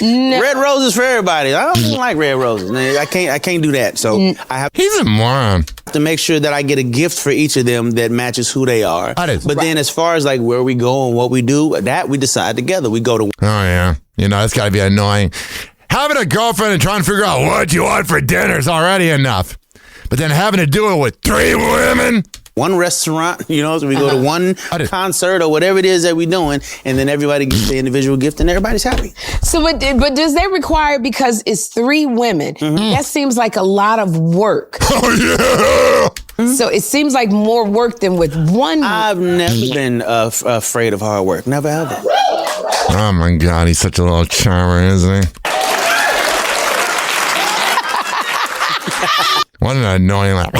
roses for everybody. I don't like red roses. I can't do that. So he's a moron. To make sure that I get a gift for each of them that matches who they are. But then as far as where we go and what we do, that we decide together. We go to. Oh yeah, that's got to be annoying. Having a girlfriend and trying to figure out what you want for dinner is already enough. But then having to do it with 3 women. one restaurant, so we go to one concert or whatever it is that we're doing, and then everybody gets the individual gift and everybody's happy. So, but does that require, because it's 3 women, that seems like a lot of work. Oh, yeah! So it seems like more work than with one. I've never been afraid of hard work. Never ever. Oh, my God. He's such a little charmer, isn't he? What an annoying laugh.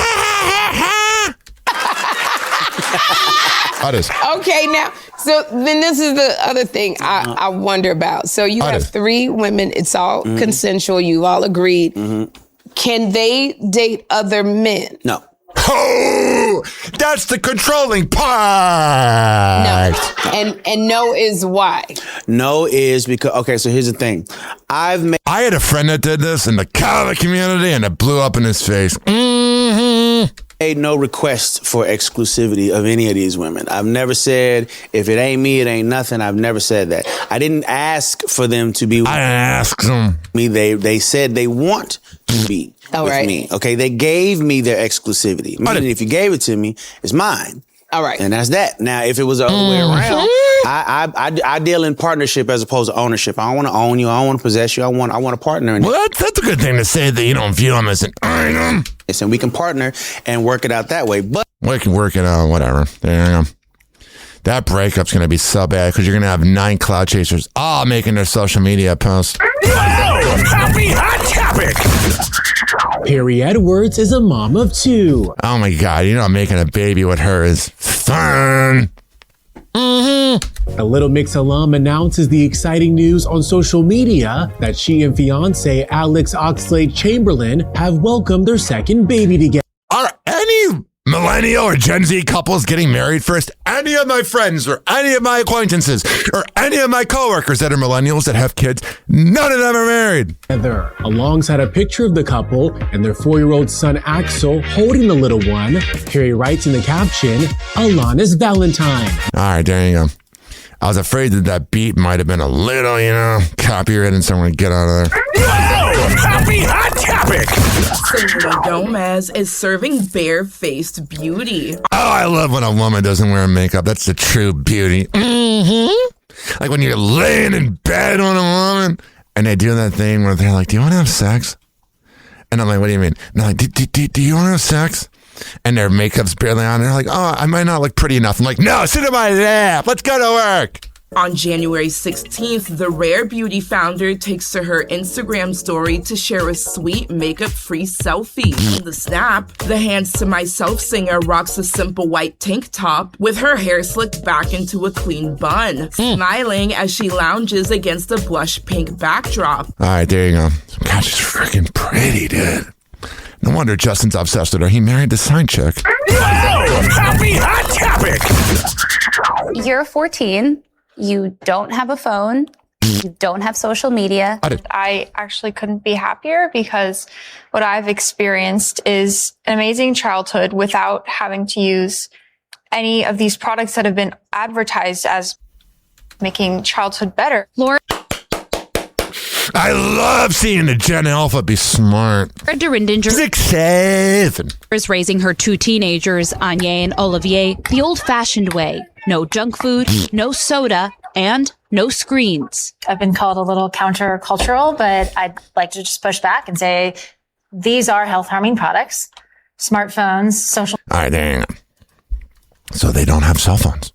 Okay, now, so then this is the other thing I wonder about. So you have 3 women. It's all consensual. You all agreed. Can they date other men? No. Oh, that's the controlling part. No. And no is why? No is because, okay, so here's the thing. I had a friend that did this in the Catholic community, and it blew up in his face. Made no request for exclusivity of any of these women. I've never said, if it ain't me, it ain't nothing. I've never said that. I didn't ask for them to be with I didn't ask them. Me. They said they want to be with me. Okay, they gave me their exclusivity. Meaning if you gave it to me, it's mine. All right. And that's that. Now, if it was the other way around, I deal in partnership as opposed to ownership. I don't want to own you. I don't want to possess you. I want a partner in it. Well, that's a good thing to say, that you don't view them as an item. And we can partner and work it out that way. But we can work it out, whatever. There you go. That breakup's going to be so bad because you're going to have 9 cloud chasers all making their social media posts. Happy hot topic. Perry Edwards is a mom of 2. Oh my God, making a baby with her is fun. A Little Mix alum announces the exciting news on social media that she and fiance Alex Oxlade-Chamberlain have welcomed their second baby together. Are any millennial or Gen Z couples getting married first? Any of my friends or any of my acquaintances or any of my coworkers that are millennials that have kids, none of them are married. Alongside a picture of the couple and their 4-year-old son Axel holding the little one, Perry writes in the caption, Alana's Valentine. All right, there you go. I was afraid that beat might have been a little, copyrighted, and someone would get out of there. Happy hot topic. Selena Gomez is serving bare-faced beauty. Oh, I love when a woman doesn't wear makeup. That's the true beauty. Like when you're laying in bed on a woman and they do that thing where they're like, do you want to have sex? And I'm like, what do you mean? And they're like, do you want to have sex? And their makeup's barely on. They're like, oh, I might not look pretty enough. I'm like, no, sit in my lap. Let's go to work. On January 16th, the Rare Beauty founder takes to her Instagram story to share a sweet makeup-free selfie. In the snap, the Hands to Myself singer rocks a simple white tank top with her hair slicked back into a clean bun, smiling as she lounges against a blush pink backdrop. All right, there you go. God, she's freaking pretty, dude. No wonder Justin's obsessed with her. He married the side chick. Happy hot topic. You're 14. You don't have a phone. You don't have social media. I actually couldn't be happier because what I've experienced is an amazing childhood without having to use any of these products that have been advertised as making childhood better. Lauren. I love seeing the Gen Alpha be smart. Derinden 6'7" is raising her 2 teenagers, Anya and Olivier, the old-fashioned way. No junk food, no soda, and no screens. I've been called a little countercultural, but I'd like to just push back and say these are health-harming products. Smartphones, social... All right, there you go. So they don't have cell phones.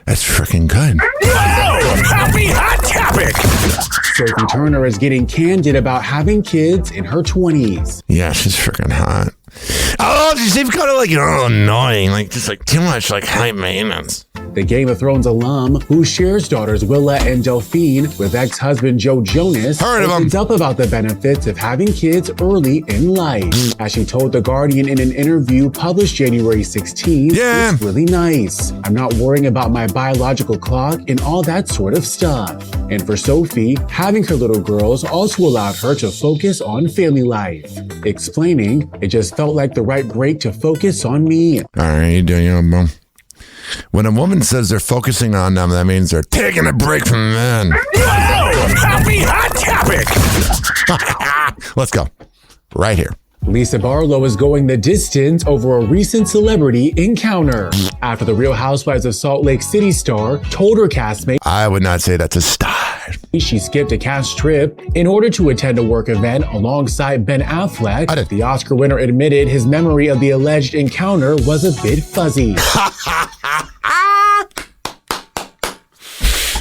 That's freaking good. Happy hot topic. Sophie Turner is getting candid about having kids in her 20s. Yeah, she's freaking hot. Oh, she seems kind of like, annoying. Like, just like too much, like, high maintenance. The Game of Thrones alum, who shares daughters Willa and Delphine with ex-husband Joe Jonas, opens up about the benefits of having kids early in life. As she told The Guardian in an interview published January 16th, it's really nice. I'm not worrying about my biological clock and all that sort of stuff. And for Sophie, having her little girls also allowed her to focus on family life. Explaining, it just felt like the right break to focus on me. All right, you doing your bro? When a woman says they're focusing on them, that means they're taking a break from men. Happy hot topic. Let's go. Right here. Lisa Barlow is going the distance over a recent celebrity encounter after the Real Housewives of Salt Lake City star told her castmate, I would not say that's a star. She skipped a cast trip in order to attend a work event alongside Ben Affleck. The Oscar winner admitted his memory of the alleged encounter was a bit fuzzy.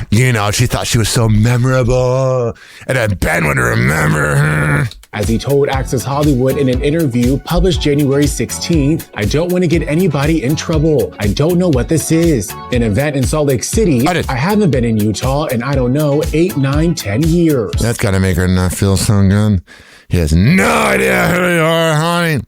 You know, she thought she was so memorable, and then Ben would remember her. As he told Access Hollywood in an interview published January 16th, I don't want to get anybody in trouble. I don't know what this is. An event in Salt Lake City. I haven't been in Utah in, I don't know, 8, 9, 10 years. That's got to make her not feel so good. He has no idea who you are, honey.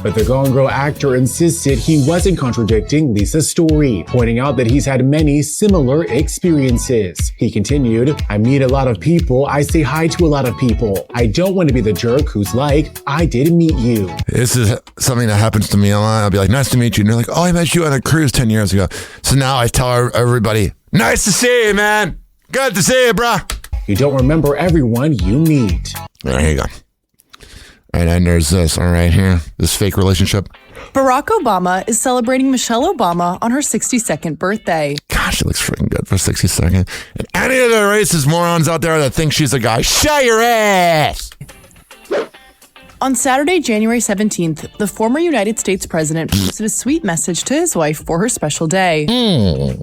But the Gone Girl actor insisted he wasn't contradicting Lisa's story, pointing out that he's had many similar experiences. He continued, I meet a lot of people. I say hi to a lot of people. I don't want to be the jerk who's like, I didn't meet you. This is something that happens to me a lot. I'll be like, nice to meet you. And they're like, oh, I met you on a cruise 10 years ago. So now I tell everybody, nice to see you, man. Good to see you, bro. You don't remember everyone you meet. There you go. And then there's this, all right, here, this fake relationship. Barack Obama is celebrating Michelle Obama on her 62nd birthday. Gosh, she looks freaking good for 62nd. And any of the racist morons out there that think she's a guy, shut your ass! On Saturday, January 17th, the former United States president posted a sweet message to his wife for her special day.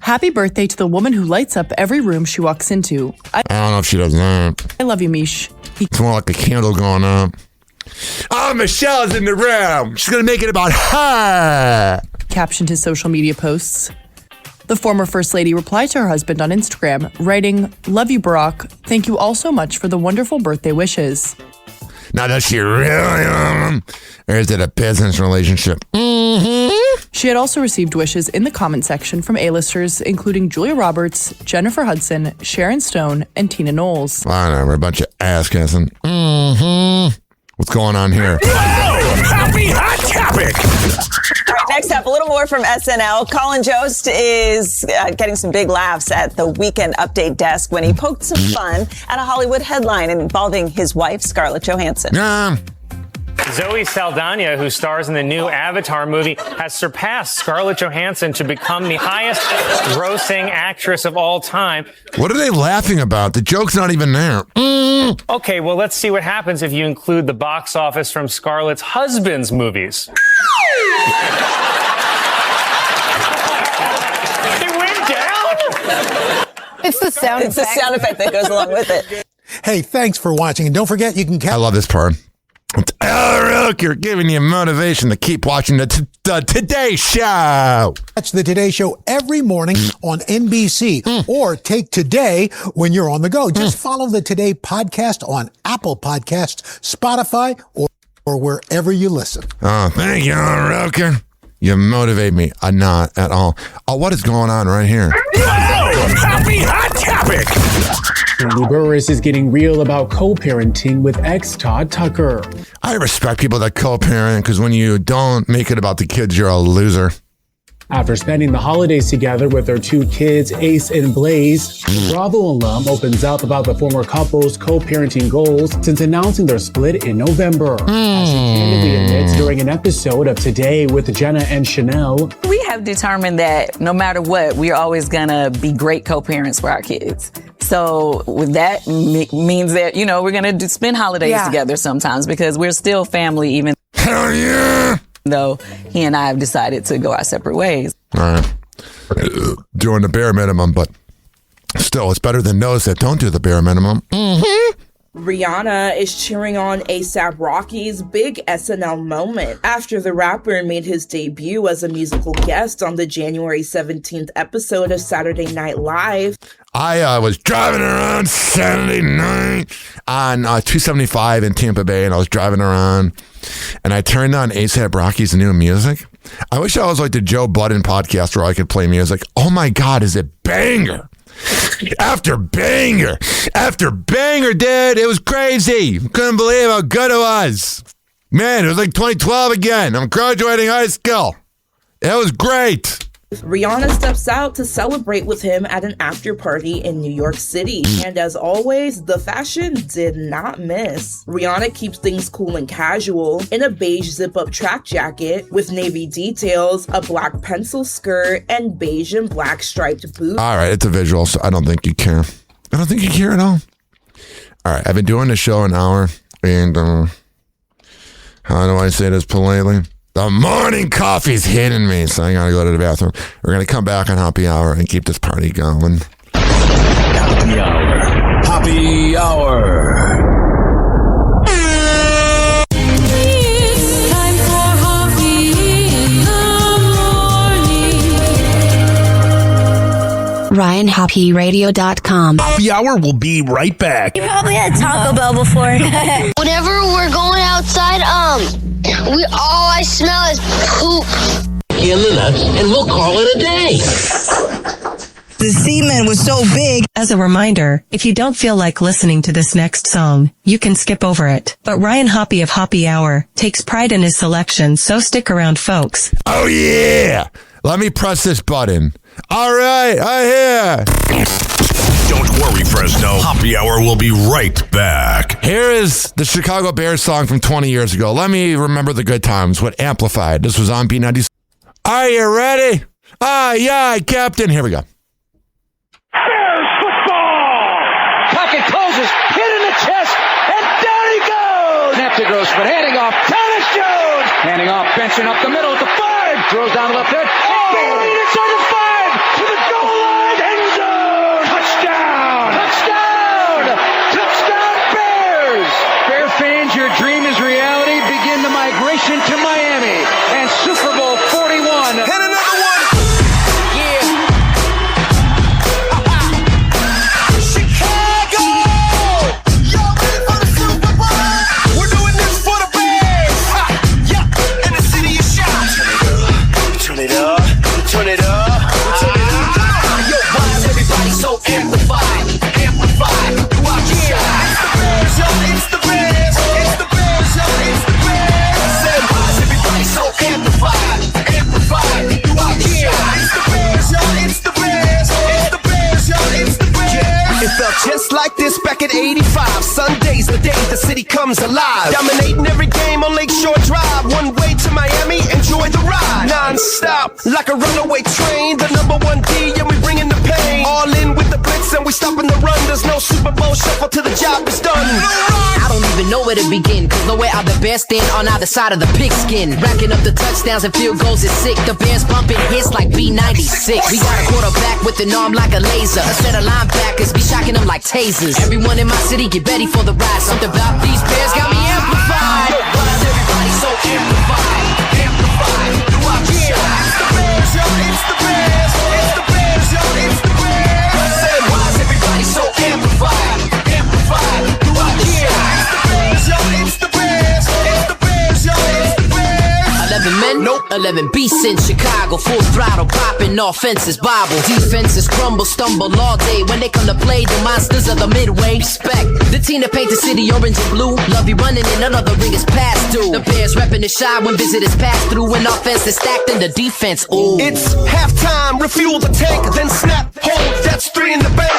Happy birthday to the woman who lights up every room she walks into. I don't know if she does that. I love you, Mish. It's more like a candle going up. Oh, Michelle's in the room. She's going to make it about her. Captioned his social media posts. The former First Lady replied to her husband on Instagram, writing, Love you, Barack. Thank you all so much for the wonderful birthday wishes. Now, does she really? Or is it a business relationship? She had also received wishes in the comment section from A-listers, including Julia Roberts, Jennifer Hudson, Sharon Stone, and Tina Knowles. Whatever, a bunch of ass kissing. What's going on here? Happy hot topic! All right, next up, a little more from SNL. Colin Jost is getting some big laughs at the Weekend Update desk when he poked some fun at a Hollywood headline involving his wife, Scarlett Johansson. Zoe Saldana, who stars in the new Avatar movie, has surpassed Scarlett Johansson to become the highest grossing actress of all time. What are they laughing about? The joke's not even there. Okay, well, let's see what happens if you include the box office from Scarlett's husband's movies. It went down? It's the sound effect. It's the sound effect that goes along with it. Hey, thanks for watching. And don't forget, you can I love this part. You're giving you motivation to keep watching the Today Show. Watch the Today Show every morning on NBC or take Today when you're on the go. Just follow the Today podcast on Apple Podcasts, Spotify, or wherever you listen. Oh, thank you, Roker. You motivate me. Not at all. Oh, what is going on right here? Happy hot topic! Andy Burris is getting real about co-parenting with ex Todd Tucker. I respect people that co-parent because when you don't make it about the kids, you're a loser. After spending the holidays together with their two kids, Ace and Blaze, Bravo alum opens up about the former couple's co-parenting goals since announcing their split in November. As she candidly admits during an episode of Today with Jenna and Chanel, we have determined that no matter what, we're always gonna be great co-parents for our kids. So with that means that, you know, we're gonna spend holidays together sometimes because we're still family even. Hell yeah! Though he and I have decided to go our separate ways. All right. Doing the bare minimum, but still, it's better than those that don't do the bare minimum. Rihanna is cheering on A$AP Rocky's big SNL moment after the rapper made his debut as a musical guest on the January 17th episode of Saturday Night Live. I was driving around Saturday night on 275 in Tampa Bay, and I was driving around, and I turned on A$AP Rocky's new music. I wish I was like the Joe Budden podcast where I could play music. Oh my God, is it banger? After banger, dude. It was crazy. Couldn't believe how good it was. Man, it was like 2012 again. I'm graduating high school. It was great. Rihanna steps out to celebrate with him at an after party in New York City. And as always, the fashion did not miss. Rihanna keeps things cool and casual in a beige zip-up track jacket with navy details, a black pencil skirt, and beige and black striped boots. All right, it's a visual, so I don't think you care. I don't think you care at all. All right, I've been doing the show an hour, and how do I say this politely? The morning coffee's hitting me, so I gotta go to the bathroom. We're gonna come back on Happy Hour and keep this party going. Happy Hour. Happy Hour. RyanHappyRadio.com. Happy Hour will be right back. You probably had Taco Bell before. Whenever we're going outside, all I smell is poop. In the nuts, and we'll call it a day. The semen was so big. As a reminder, if you don't feel like listening to this next song, you can skip over it. But Ryan Hoppe of Happy Hour takes pride in his selection, so stick around, folks. Oh, yeah! Let me press this button. All right, I hear. Don't worry, Fresno. Happy Hour will be right back. Here is the Chicago Bears song from 20 years ago. Let me remember the good times with Amplified. This was on B96. Are you ready? Yeah, Captain. Here we go. Bears football! Pocket closes, hit in the chest, and down he goes! Snap to Grossman, handing off, Thomas Jones! Handing off, benching up the middle at the 5, throws down the left edge, inside the 5, to the goal line, end zone! Touchdown! Touchdown! Touchdown Bears! Bear fans, your dream is reality. Begin the migration to Miami and Super Bowl 41. And another one! Turn it up. Yo, why is everybody so amplified? Amplified. Watch it. It's the Bears, yo. It's the Bears. It's the Bears, yo. It's the Bears. Said, why is everybody so amplified? Amplified. Watch it. It's the Bears, yo. It's the Bears. It's the Bears, yo. It's the Bears. It felt just like this back in 85. Sundays, the day the city comes alive. Dominating every game on Lakeshore Drive. One way to Miami, enjoy the ride. Non-stop, like a runaway train. The number 1 D, and we bringing the pain. All in with the blitz, and we stopping the run. There's no Super Bowl shuffle till the job is done. I don't even know where to begin, cause nowhere are the Bears stand on either side of the pigskin. Racking up the touchdowns and field goals is sick. The Bears bumping hits like B96. We got a quarterback with an arm like a laser. A set of linebackers be shocking them like tasers. Everyone in my city get ready for the ride. Something about these Bears got me amplified. Yo, why is everybody so amplified? Amplified. Watch it. It's the Bears, yo. It's the Bears. It's the Bears, yo. It's the Bears. Said, why is everybody so amplified? Amplified. Watch it. It's the Bears, yo. It's the Bears. It's the Bears, yo. It's the Bears. 11 men, nope. 11 beasts in Chicago, full throttle, popping offenses, bobble. Defenses crumble, stumble all day. When they come to play, the monsters of the midway. Respect the team that paint the city orange and blue. Love you running and none of the ring is past due. The Bears repping the shy when visitors pass through. When offense is stacked in the defense, ooh. It's halftime, refuel the tank, then snap, hold, that's 3 in the bank.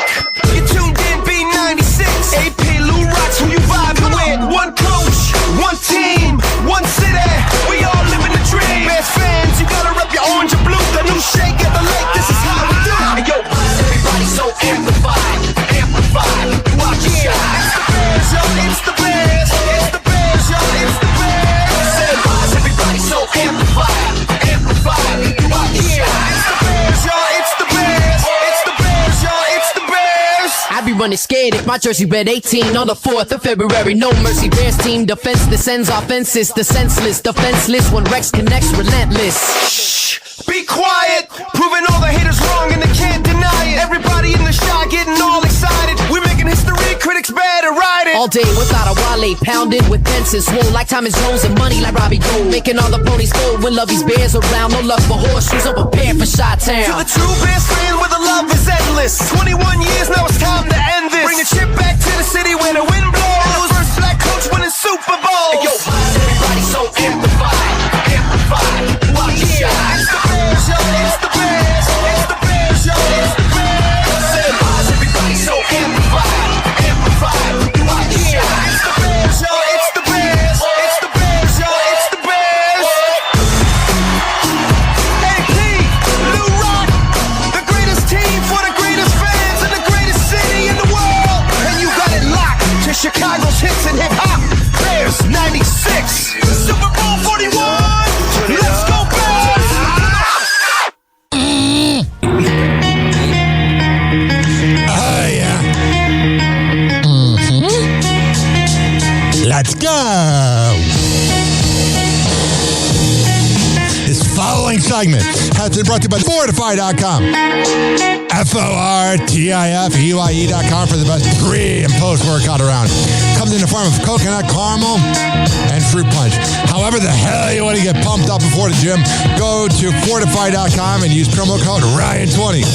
You tuned in, B96, AP Lou Rocks, who you vibing with? One coach, one team, one city, we all living the dream. Bears fans, you gotta rep your orange and blue, the new shake at the lake, this is how we do. Hey, yo, why is everybody so amplified? Amplified. Watch it. It's the Bears, yo. It's the Bears. It's the Bears, yo. It's the Bears. Said, why is everybody so amplified? Amplified. Watch it. It's the Bears, yo. It's the Bears. It's the Bears, yo. It's the Bears. I be running scared if my jersey read 18 on the 4th of February. No mercy, Bears team defenseless sends offenses. The senseless, defenseless when Rex connects relentless. Shh, be quiet. Proving all the haters wrong and they can't deny it. Everybody in the shot getting all excited. We're making history, critics better ride it. All day without a Wale, pounded with fences. Swole like Thomas Jones and money like Robbie Gould. Making all the ponies fold when Lovey's Bears around. No love for horseshoes, I'm prepared for Chi-Town. To the true Bears fan where the love is endless. 21 years, now it's time to end this. Bring the chip back to the city where the wind blows. First black coach winning Super Bowl. Hey, yo, why is everybody so amplified? Amplified. Watch it. It's the Bears, yo. It's the Bears. following segment has been brought to you by Fortify.com. FORTIFUIE.com for the best pre and post workout around. Comes in the form of coconut caramel and fruit punch. However the hell you want to get pumped up before the gym, go to Fortify.com and use promo code Ryan20.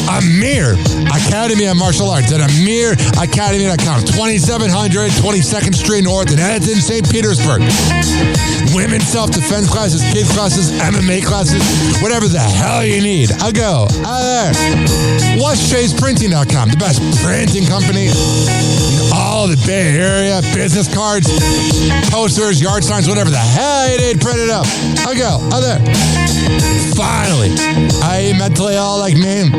Amir Academy of Martial Arts at AmirAcademy.com. 2700 22nd Street North in Edmonton, St. Petersburg. Women's self-defense classes, kids classes, MMA classes, whatever the hell you need. I'll go. There. WhatShay'sPrinting.com, the best printing company in all the Bay Area. Business cards, posters, yard signs, whatever the hell you need, print it up. I'll go. There. Finally, are you mentally ill like me?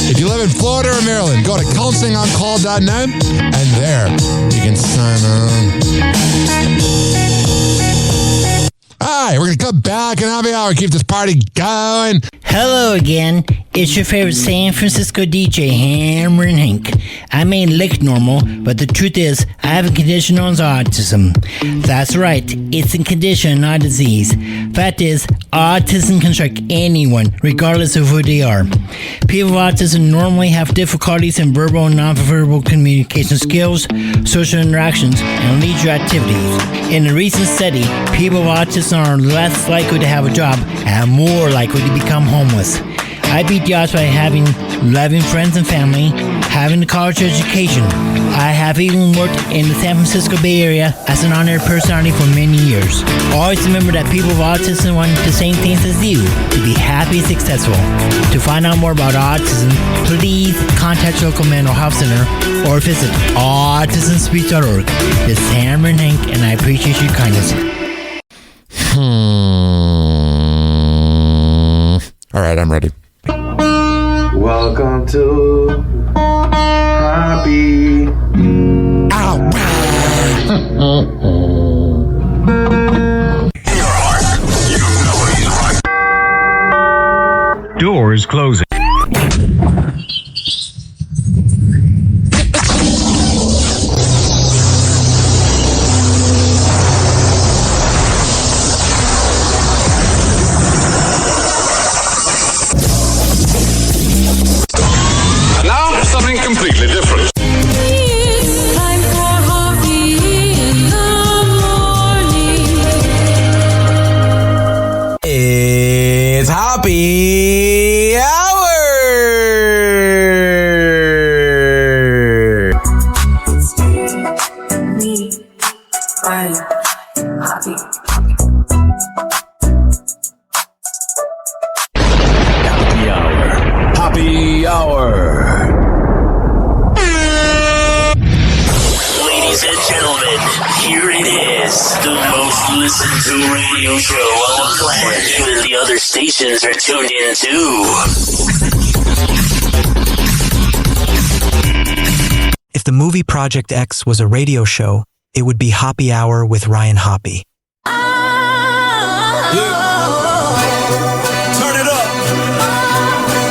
If you live in Florida or Maryland, go to counselingoncall.net and there you can sign on. All right, we're going to come back and happy hour. Keep this party going. Hello again. It's your favorite San Francisco DJ, Hammer and Hank. I may look normal, but the truth is, I have a condition known as autism. That's right, it's a condition, not a disease. Fact is, autism can strike anyone, regardless of who they are. People with autism normally have difficulties in verbal and nonverbal communication skills, social interactions, and leisure activities. In a recent study, people with autism are less likely to have a job and more likely to become homeless. I beat the odds by having loving friends and family, having a college education. I have even worked in the San Francisco Bay Area as an honored personality for many years. Always remember that people with autism want the same things as you, to be happy and successful. To find out more about autism, please contact your local mental health center or visit autismspeech.org. This is Hammer and Hank, and I appreciate your kindness. All right, I'm ready. Welcome to Happy Hour. Doors closing. Now, something completely different. It's time for Hoppe in the morning. It's Hoppe Hour! Me, Ryan, Hoppe. Happy Hour. Ladies and gentlemen, here it is, the most listened to radio show on the planet. Even the other stations are tuned in too. If the movie Project X was a radio show, it would be Hoppe Hour with Ryan Hoppe. Turn it up.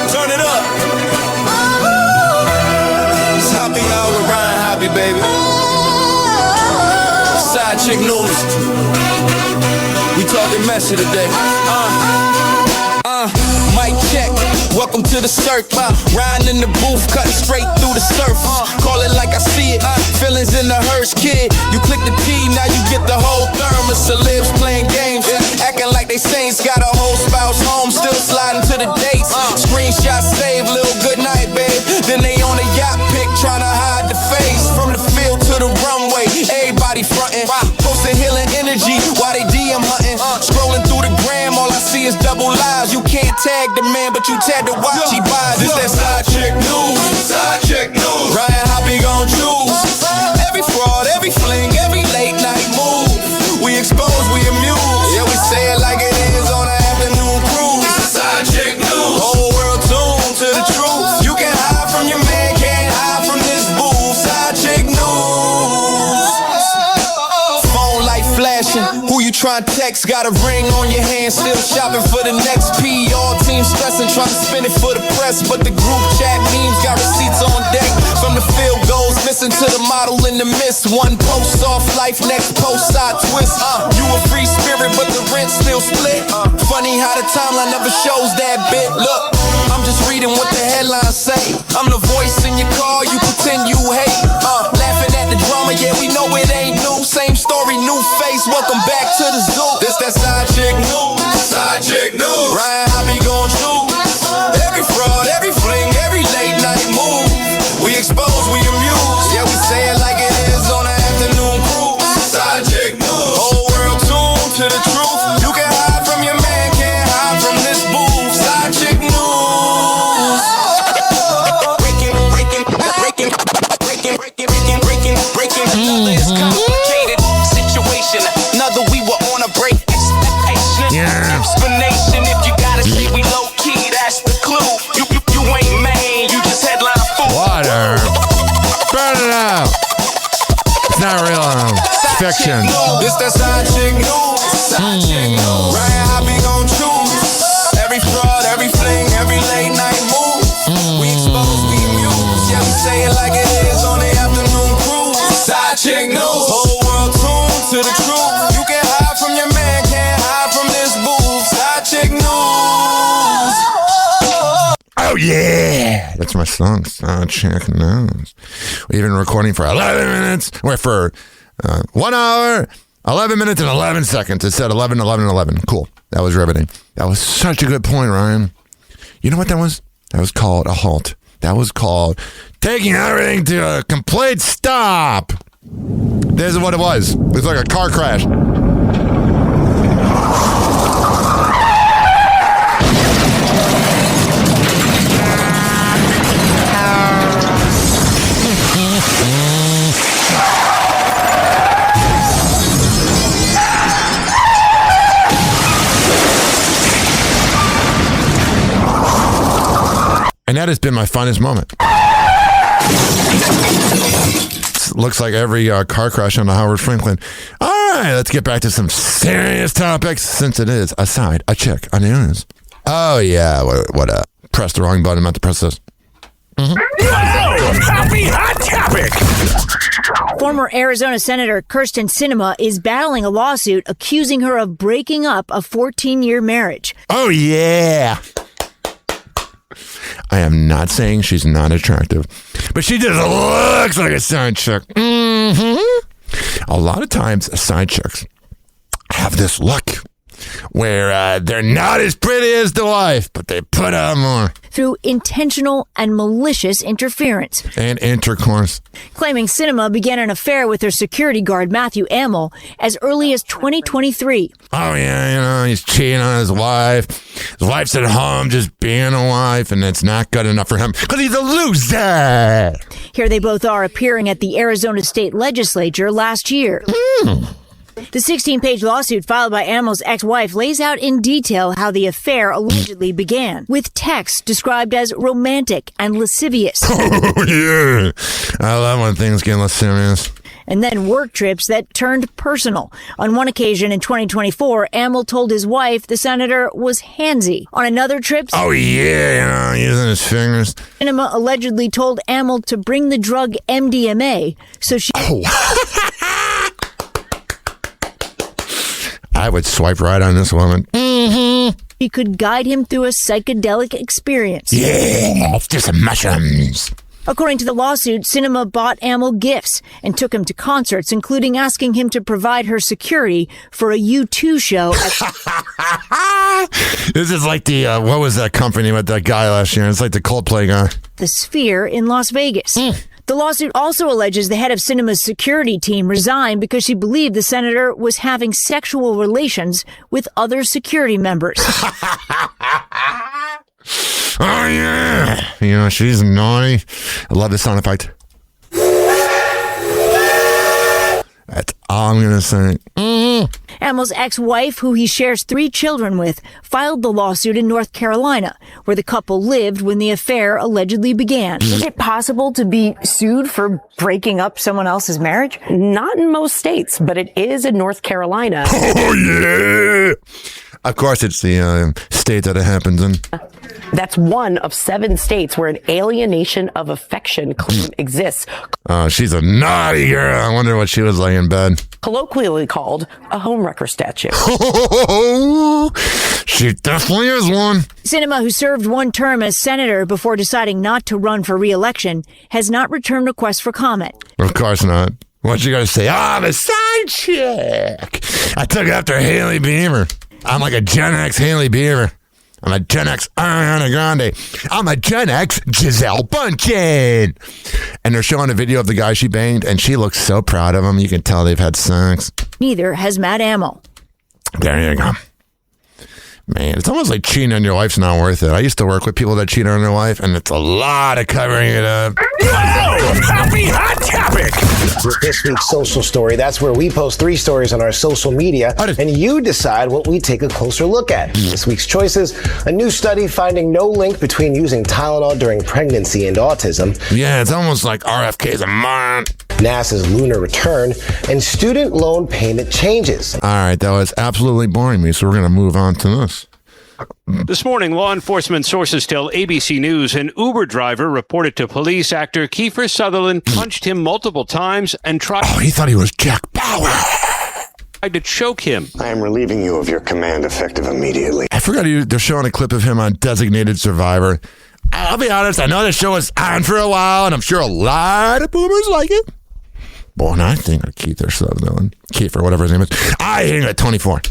Turn it up. It's Happy Hour with Ryan Hoppe, baby. Side chick news. We talking messy today. Mic check. Welcome to the circle. Riding in the booth, cutting straight through the surface. Call it like I see it. Feelings in the hearse, kid. You click the T, now you get the whole thermos. Celebs playing games, acting like they saints. Got a whole spouse home, still sliding to the dates. Screenshot save, little good night, babe. Then they on a yacht pic, trying to hide the face. From the field to the runway, everybody frontin'. Posting healing energy while they DM hunting. Scrolling through the gram, all I see is double lives. You can't tag the man, but you tag the watch he buys. This that side chick news. Side chick news. Ryan Hoppe gon' choose. Every fraud, every fling, every late night move. We expose, we amuse. Yeah, we say it like it is on an afternoon cruise. Side chick news. Whole world tuned to the truth. You can hide from your man, can't hide from this booth. Side chick news. Phone light flashing. Who you try and text, got a ring on your hand, still shopping for the next P. All teams stressing, trying to spin it for the press, but the group chat memes got receipts on deck. From the field goals, missing to the model in the mist. One post off life, next post side twist. You a free spirit, but the rent still split. Funny how the timeline never shows that bit. Look, I'm just reading what the headlines say. I'm the voice in your car, you pretend you hate. Laughing at the drama, yeah, we know it ain't new. Same story, new face, welcome back to the zoo. This that side chick news. Side chick news. Ryan Hoppe gon' choose. Every fraud, every fling, every late night move. We expose, we amuse. Yeah, we say it like it is on an afternoon cruise. Side chick news. Whole world tuned to the truth. You can hide from your man, can't hide from this booth. Side chick news. Breaking. Another is complicated situation. Another we were on a break. Explanation. If you gotta say we low key, that's the clue. You ain't main, you just headline fool. Water. Burn it out. It's not real. It's fiction. This that side chick news. Side chick news. Ryan Hoppe gon' choose. Every fraud, every fling, every late night move. We expose, we amuse. Yeah, we say it like it is on the afternoon cruise. Side chick news. Whole world tuned to the truth. You can hide from your man, can't hide from this booth. Side chick news. Oh yeah, that's my song. Side chick news. We've been recording for 11 minutes. We're for 1 hour, 11 minutes and 11 seconds. It said 11, 11, 11. Cool. That was riveting. That was such a good point, Ryan. You know what that was? That was called a halt. That was called taking everything to a complete stop. This is what it was. It was like a car crash. And that has been my finest moment. Looks like every car crash on the Howard Franklin. All right, let's get back to some serious topics since it is a chick on the news. Oh, yeah. What press the wrong button. I meant to press this. Happy Hot Topic! Former Arizona Senator Kyrsten Sinema is battling a lawsuit accusing her of breaking up a 14-year marriage. Oh, yeah. I am not saying she's not attractive, but she just looks like a side chick. Mm-hmm. A lot of times, side chicks have this look where they're not as pretty as the wife, but they put out more. Through intentional and malicious interference. And intercourse. Claiming Sinema began an affair with her security guard, Matthew Amel, as early as 2023. Oh, yeah, he's cheating on his wife. His wife's at home just being a wife, and it's not good enough for him because he's a loser. Here they both are appearing at the Arizona State Legislature last year. The 16-page lawsuit filed by Amel's ex-wife lays out in detail how the affair allegedly began, with texts described as romantic and lascivious. Oh, yeah. I love when things get lascivious. And then work trips that turned personal. On one occasion in 2024, Amel told his wife the senator was handsy. On another trip... Oh, yeah, using his fingers. Sinema allegedly told Amel to bring the drug MDMA, so she... I would swipe right on this woman. Mm-hmm. He could guide him through a psychedelic experience. Yeah, let's do some mushrooms. According to the lawsuit, Sinema bought Amel gifts and took him to concerts, including asking him to provide her security for a U2 show. This is like the, what was that company with that guy last year? It's like the Coldplay guy. The Sphere in Las Vegas. The lawsuit also alleges the head of Sinema's security team resigned because she believed the senator was having sexual relations with other security members. Oh, yeah. She's naughty. I love the sound effect. That's all I'm going to say. Amel Amell's ex-wife, who he shares 3 children with, filed the lawsuit in North Carolina, where the couple lived when the affair allegedly began. Is it possible to be sued for breaking up someone else's marriage? Not in most states, but it is in North Carolina. Oh, yeah! Of course, it's the state that it happens in. That's one of 7 states where an alienation of affection claim exists. Oh, she's a naughty girl. I wonder what she was like in bed. Colloquially called a homewrecker statute. She definitely is one. Sinema, who served 1 term as senator before deciding not to run for re-election, has not returned requests for comment. Of course not. What you gotta say? I'm a side chick. I took after Haley Bieber. I'm like a Gen X Haley Bieber. I'm a Gen X Ariana Grande. I'm a Gen X Giselle Bundchen. And they're showing a video of the guy she banged, and she looks so proud of him. You can tell they've had sex. Neither has Matt Amell. There you go. Man, it's almost like cheating on your wife's not worth it. I used to work with people that cheat on their wife, and it's a lot of covering it up. Happy Hot Topic! With this week's social story, that's where we post 3 stories on our social media, and you decide what we take a closer look at. This week's choices: a new study finding no link between using Tylenol during pregnancy and autism. Yeah, it's almost like RFK's a moron. NASA's lunar return, and student loan payment changes. All right, that was absolutely boring me, so we're going to move on to this. This morning, law enforcement sources tell ABC News an Uber driver reported to police actor Kiefer Sutherland punched him multiple times and tried... Oh, he thought he was Jack Bauer. ...tried to choke him. I am relieving you of your command effective immediately. I forgot they're showing a clip of him on Designated Survivor. I'll be honest, I know the show was on for a while, and I'm sure a lot of boomers like it. Boy, and I think of Kiefer Sutherland. Kiefer, whatever his name is. I think of 24.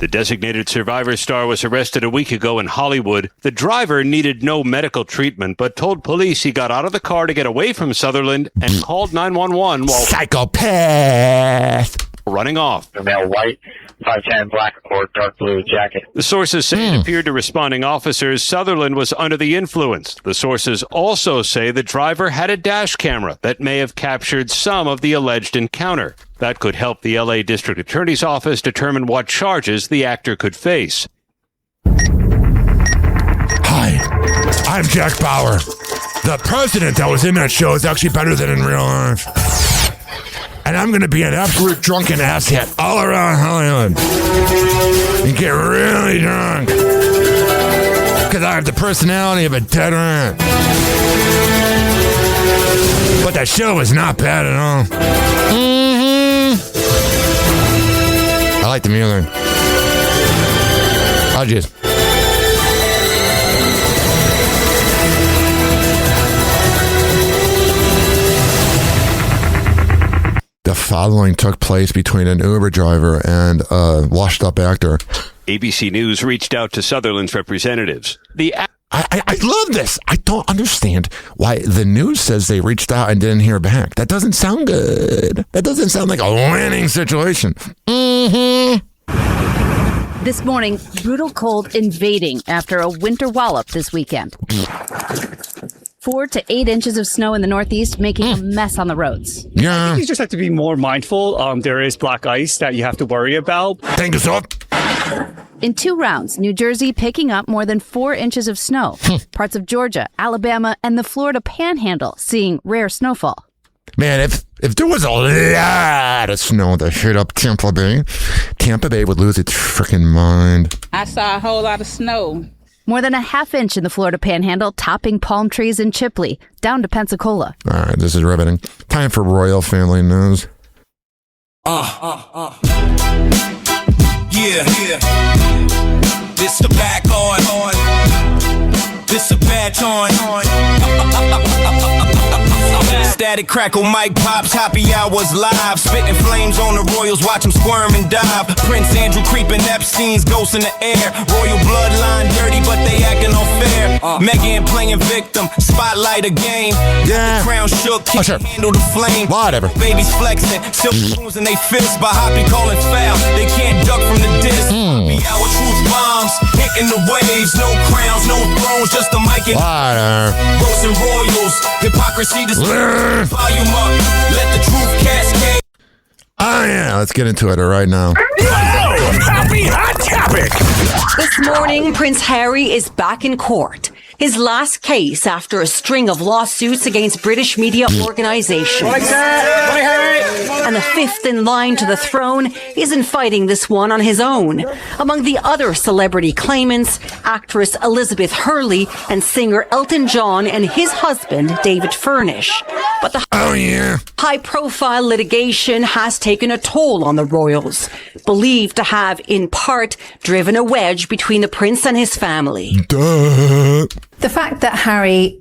The Designated Survivor star was arrested a week ago in Hollywood. The driver needed no medical treatment, but told police he got out of the car to get away from Sutherland and called 911 while... Psychopath! ...running off. A male white, 5'10", black or dark blue jacket. The sources say it appeared to responding officers Sutherland was under the influence. The sources also say the driver had a dash camera that may have captured some of the alleged encounter. That could help the LA District Attorney's Office determine what charges the actor could face. Hi, I'm Jack Bauer. The president that was in that show is actually better than in real life. And I'm going to be an absolute drunken asshat all around Hollywood. And get really drunk. Because I have the personality of a dead rat. But that show was not bad at all. I like the music. I just... The following took place between an Uber driver and a washed-up actor. ABC News reached out to Sutherland's representatives. I love this. I don't understand why the news says they reached out and didn't hear back. That doesn't sound good. That doesn't sound like a winning situation. This morning, brutal cold invading after a winter wallop this weekend. 4 to 8 inches of snow in the Northeast, making a mess on the roads. Yeah. I think you just have to be more mindful. There is black ice that you have to worry about. Thank you, sir. In 2 rounds, New Jersey picking up more than 4 inches of snow. Parts of Georgia, Alabama, and the Florida Panhandle seeing rare snowfall. Man, if there was a lot of snow that hit up Tampa Bay would lose its freaking mind. I saw a whole lot of snow. More than a half inch in the Florida Panhandle, topping palm trees in Chipley, down to Pensacola. All right, this is riveting. Time for Royal Family News. Yeah. This the back on. This a badge on. Static crackle, mic pops, happy hours live. Spitting flames on the Royals, watch them squirm and dive. Prince Andrew creeping Epstein's ghost in the air. Royal bloodline dirty, but they acting unfair. Meghan playing victim, spotlight a game. Yeah. The crown shook, can't handle the flame. Whatever. Babies flexing, silk spoons in they fists. By Hoppe calling foul, they can't duck from the disc. Happy hour truth bombs, hitting the waves. No crowns, no thrones, just a mic and Rose and Royals. Hypocrisy display. Volume up, let the truth cascade. Oh yeah, let's get into it right now. Happy Hot Topic! This morning, Prince Harry is back in court. His last case after a string of lawsuits against British media organisations. And the fifth in line to the throne isn't fighting this one on his own. Among the other celebrity claimants, actress Elizabeth Hurley and singer Elton John and his husband, David Furnish. But the high-profile litigation has taken a toll on the royals, believed to have, in part, driven a wedge between the prince and his family. Duh. The fact that Harry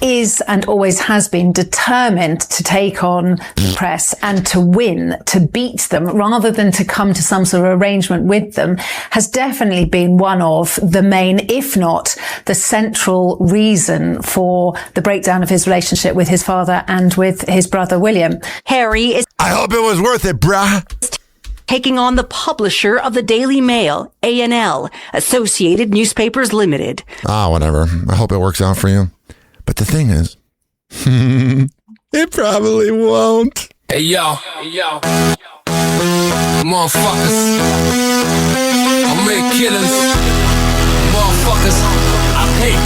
is and always has been determined to take on the press and to win, to beat them, rather than to come to some sort of arrangement with them, has definitely been one of the main, if not the central reason for the breakdown of his relationship with his father and with his brother William. Harry is... I hope it was worth it, brah. Taking on the publisher of the Daily Mail, A&L, Associated Newspapers Limited. Whatever. I hope it works out for you. But the thing is, it probably won't. Hey, yo. Motherfuckers. I make killings. Motherfuckers. I hate.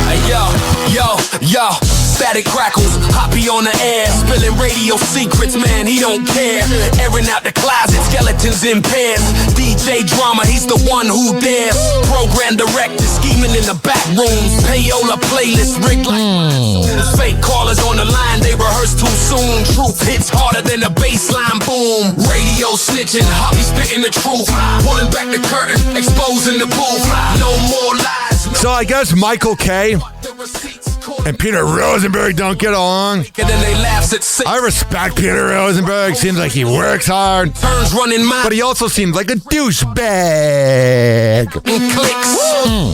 Hey, yo. Static crackles, Hoppe on the air, spilling radio secrets, man, he don't care. Airing out the closet, skeletons in pairs. DJ Drama, he's the one who dares. Program director, scheming in the back rooms. Payola playlist, rigged like fake callers on the line, they rehearse too soon. Truth hits harder than a baseline boom. Radio snitching, Hoppe spitting the truth. Pulling back the curtain, exposing the booth. No more lies. So I guess Michael K. and Peter Rosenberg don't get along. I respect Peter Rosenberg. Seems like he works hard. But he also seems like a douchebag.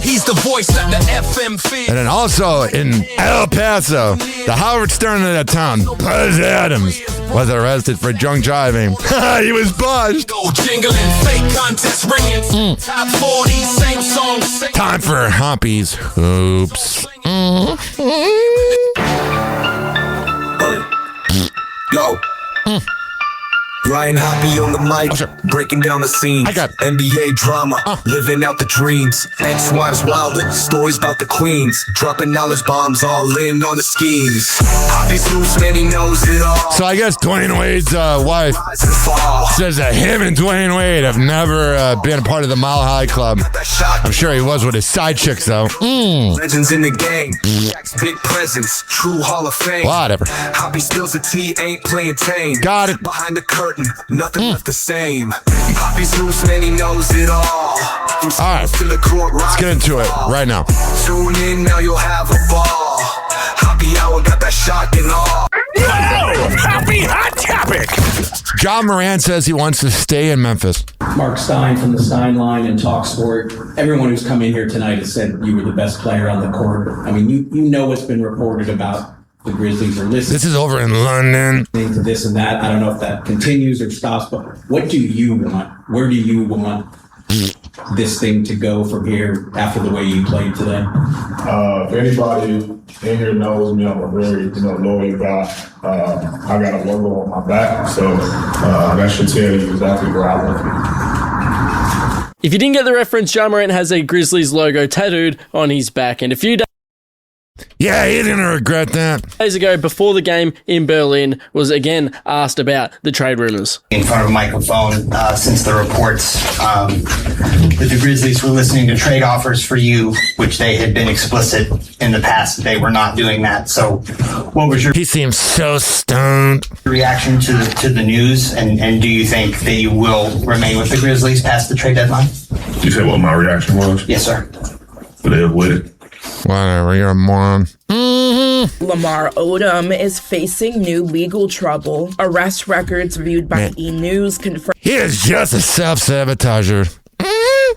He's the voice that the FM feels. And then also in El Paso, the Howard Stern of that town, Buzz Adams, was arrested for drunk driving. He was buzzed. Jingling, fake contests ringing. Top 40, same song. Time for Hoppe's Hoops. Yo. Ryan Hoppe on the mic, breaking down the scenes. NBA drama, living out the dreams. Ex-wives wilder, stories about the queens. Dropping knowledge bombs, all in on the schemes. Hoppe's loose, man, he knows it all. So I guess Dwayne Wade's wife says that him and Dwayne Wade have never been a part of the Mile High Club. I'm sure he was with his side chicks, though. Legends in the game, big presence, true Hall of Fame. Whatever. Hoppe spills the tea, ain't playing tame. Got it. Behind the curtain, nothing left the same. Hoppe's loose, man, he knows it all. Alright, let's get into it right now. Tune in, now you'll have a ball. Hoppe Hour got that shock and all. Happy Hot Topic! John Moran says he wants to stay in Memphis. Mark Stein from the Stein Line and Talk Sport. Everyone who's come in here tonight has said you were the best player on the court. I mean, you know what's been reported about the Grizzlies are listening. This is over in London. To this and that. I don't know if that continues or stops, but what do you want? Where do you want this thing to go from here after the way you played today? If anybody in here knows me, I'm a very loyal guy. I got a logo on my back, so that should tell you exactly where I want to be. If you didn't get the reference, John Morant has a Grizzlies logo tattooed on his back, and a few Yeah, he's gonna regret that. days ago, before the game in Berlin, was again asked about the trade rumors. In front of a microphone, since the reports that the Grizzlies were listening to trade offers for you, which they had been explicit in the past that they were not doing that. So what was your... He seems so stoned. ...reaction to the news, and do you think that you will remain with the Grizzlies past the trade deadline? You said what my reaction was? Yes, sir. Live with it. Whatever, you're a moron. Lamar Odom is facing new legal trouble. Arrest records viewed by E! News confirm He is just a self-sabotager.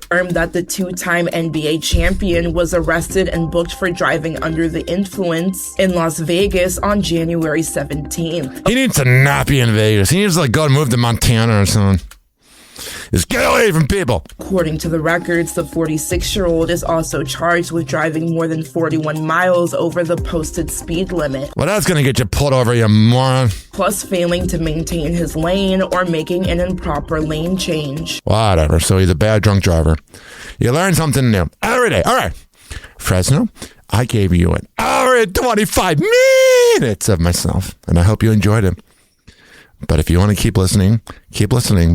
that the two-time NBA champion was arrested and booked for driving under the influence in Las Vegas on January 17th. He needs to not be in Vegas. He needs to go and move to Montana or something. Just get away from people. According to the records, the 46-year-old is also charged with driving more than 41 miles over the posted speed limit. Well, that's going to get you pulled over, you moron. Plus failing to maintain his lane or making an improper lane change. Whatever, so he's a bad drunk driver. You learn something new every day. All right, Fresno, I gave you an hour and 25 minutes of myself, and I hope you enjoyed it. But if you want to keep listening.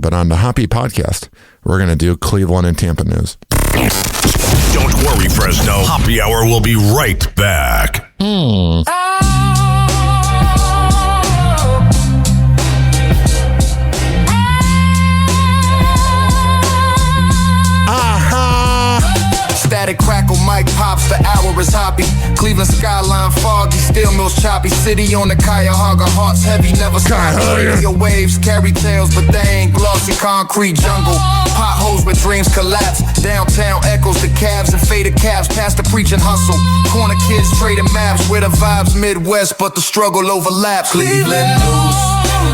But on the Hoppe podcast, we're going to do Cleveland and Tampa news. Don't worry, Fresno. Hoppe Hour will be right back. Static crackle, mic pops, the hour is hoppy. Cleveland skyline foggy, steel mills choppy. City on the Cuyahoga, hearts heavy, never stop. Radio waves carry tales, but they ain't glossy. Concrete jungle, potholes where dreams collapse. Downtown echoes the cabs and faded cabs. Past the preaching hustle, corner kids trading maps. Where the vibes Midwest, but the struggle overlaps. Cleveland news,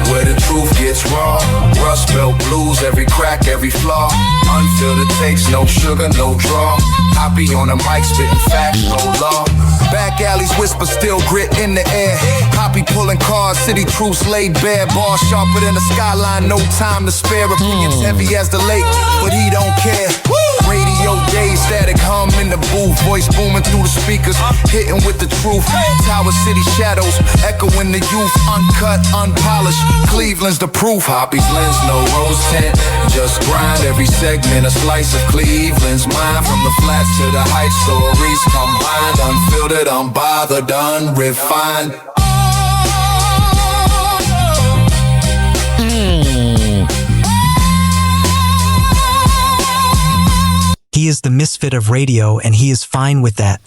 where the truth gets raw. Rust Belt blues, every crack, every flaw. Unfiltered takes, no sugar, no draw. Hoppe on the mic, spitting facts, no law. Back alleys whisper, still grit in the air. Hoppe pulling cars, city truths laid bare. Bars sharper than the skyline, no time to spare. Opinions heavy as the lake, but he don't care. Radio days, static hum in the booth. Voice booming through the speakers, hitting with the truth. Tower City shadows, echoing the youth. Uncut, unpolished, Cleveland's the proof. Hoppe's lens, no rose tint. Just grind every segment, a slice of Cleveland's mind. From the flats to the heights, stories combined. Unfiltered, unbothered, unrefined. He is the misfit of radio, and he is fine with that.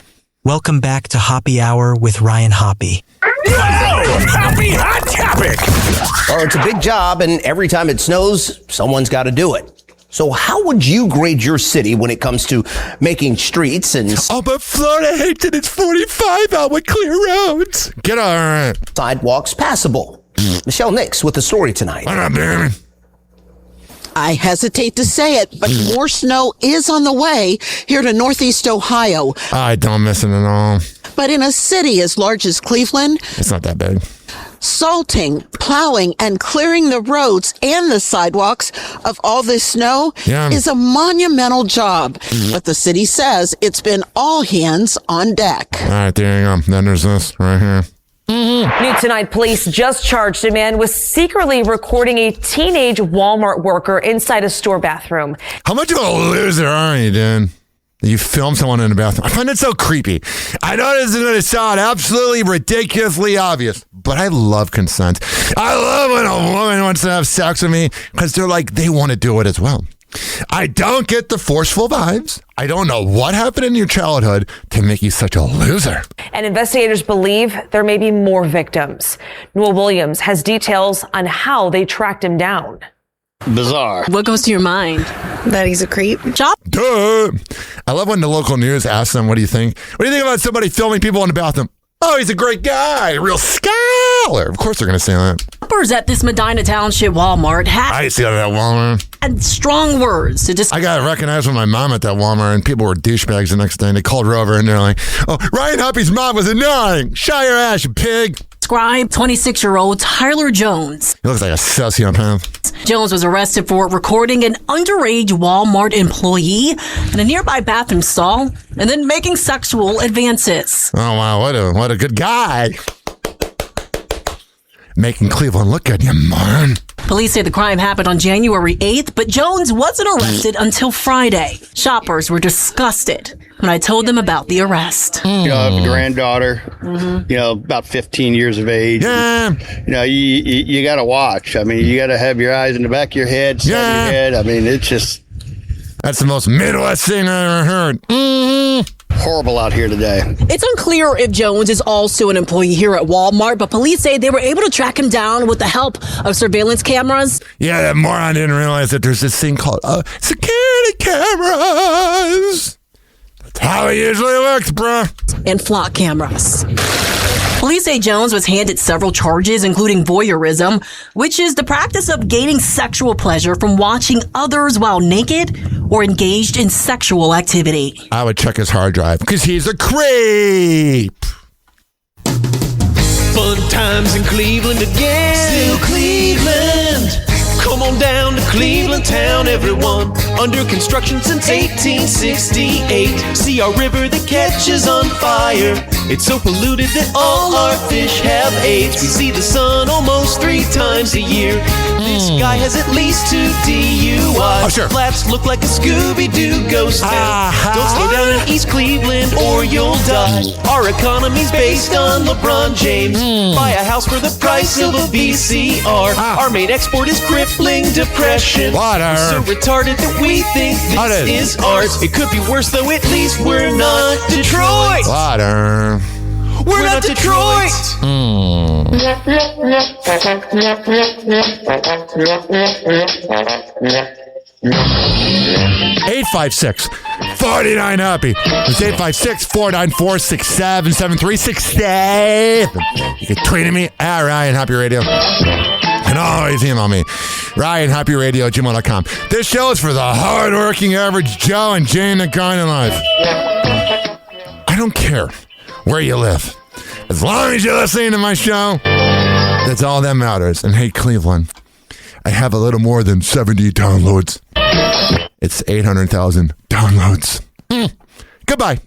Welcome back to Hoppe Hour with Ryan Hoppe. Happy Hot Topic! Well, it's a big job, and every time it snows, someone's got to do it. So how would you grade your city when it comes to making streets and... Oh, but Florida hates that it's 45 out with clear roads. Get on it. Sidewalks passable. Michelle Nix with the story tonight. What up, baby? I hesitate to say it, but more snow is on the way here to Northeast Ohio. I don't miss it at all. But in a city as large as Cleveland, it's not that big. Salting, plowing, and clearing the roads and the sidewalks of all this snow is a monumental job. But the city says it's been all hands on deck. All right, there you go. Then there's this right here. New tonight, police just charged a man with secretly recording a teenage Walmart worker inside a store bathroom. How much of a loser are you, dude? You film someone in the bathroom. I find it so creepy. I know this is going to sound absolutely ridiculously obvious, but I love consent. I love when a woman wants to have sex with me because they're like, they want to do it as well. I don't get the forceful vibes. I don't know what happened in your childhood to make you such a loser. And investigators believe there may be more victims. Noel Williams has details on how they tracked him down. Bizarre. What goes to your mind? That he's a creep. Chop. Duh. I love when the local news asks them, what do you think? What do you think about somebody filming people in the bathroom? Oh, he's a great guy, a real scholar. Of course they're going to say that. Shoppers at this Medina Township Walmart I see that at Walmart. had strong words to I got recognized with my mom at that Walmart, and people were douchebags the next day, and they called her over, and they're like, oh, Ryan Hoppe's mom was annoying. Shut your ass, you pig. describe 26-year-old Tyler Jones. He looks like a sociopath. Jones was arrested for recording an underage Walmart employee in a nearby bathroom stall and then making sexual advances. Oh, wow. What a good guy. Making Cleveland look good, you moron. Police say the crime happened on January 8th, but Jones wasn't arrested until Friday. Shoppers were disgusted when I told them about the arrest. You know, I have a granddaughter, you know, about 15 years of age. Yeah. You know, you got to watch. I mean, you got to have your eyes in the back of your head, side of your head. I mean, it's just... That's the most Midwest thing I ever heard. Horrible out here today. It's unclear if Jones is also an employee here at Walmart, but police say they were able to track him down with the help of surveillance cameras. Yeah, that moron didn't realize that there's this thing called security cameras. That's how it usually works, bruh. And flock cameras. Police say Jones was handed several charges, including voyeurism, which is the practice of gaining sexual pleasure from watching others while naked or engaged in sexual activity. I would check his hard drive because he's a creep. Fun times in Cleveland again. Still Cleveland. Come on down to Cleveland town, everyone. Under construction since 1868. See our river that catches on fire. It's so polluted that all our fish have AIDS. We see the sun almost 3 times a year. This guy has at least 2 DUIs. Oh, sure. Flats look like a Scooby-Doo ghost town. Don't slow down in East Cleveland or you'll die. Our economy's based on LeBron James. Buy a house for the price of a VCR. Our main export is crippling depression. Water. So retarded that we think this is art. It could be worse though, at least we're not Detroit. Water. We're not Detroit. 856-49 happy. It's 856-494-6773. You can tweet at me at Ryan Happy Radio. And always email me, RyanHappyRadio@gmail.com. This show is for the hardworking average Joe and Jane that grind in life. I don't care where you live. As long as you're listening to my show, that's all that matters. And hey, Cleveland, I have a little more than 70 downloads. It's 800,000 downloads. Goodbye.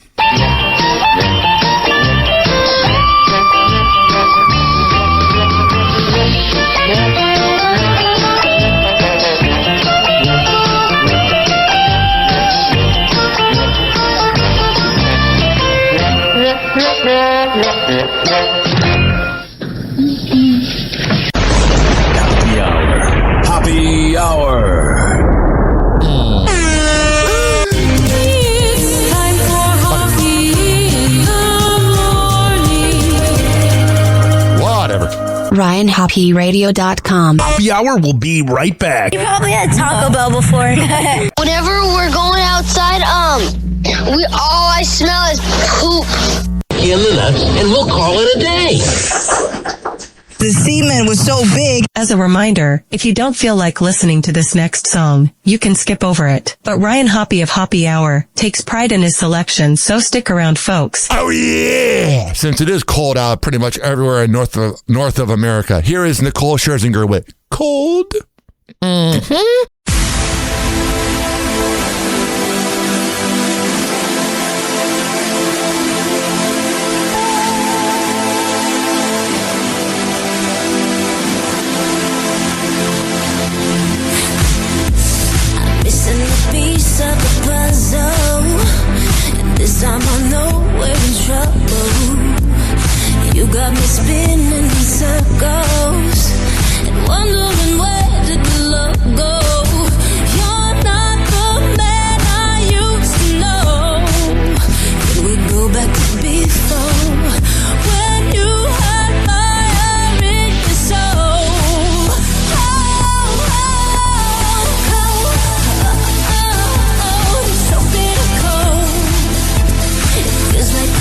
Happy hour. Whatever. RyanHappyRadio.com. Happy hour will be right back. You probably had Taco Bell before. Whenever we're going outside, all I smell is poop. In the nuts, and we'll call it a day. The semen was so big. As a reminder, if you don't feel like listening to this next song, you can skip over it. But Ryan Hoppe of Hoppe Hour takes pride in his selection, so stick around, folks. Oh, yeah! Since it is cold out pretty much everywhere in north of America, here is Nicole Scherzinger with Cold. Mm-hmm. Missing a piece of the puzzle, and this time I know we're in trouble. You got me spinning in circles and wondering where did the love go. You're not the man I used to know. Can we go back to before when you had my arm in your soul?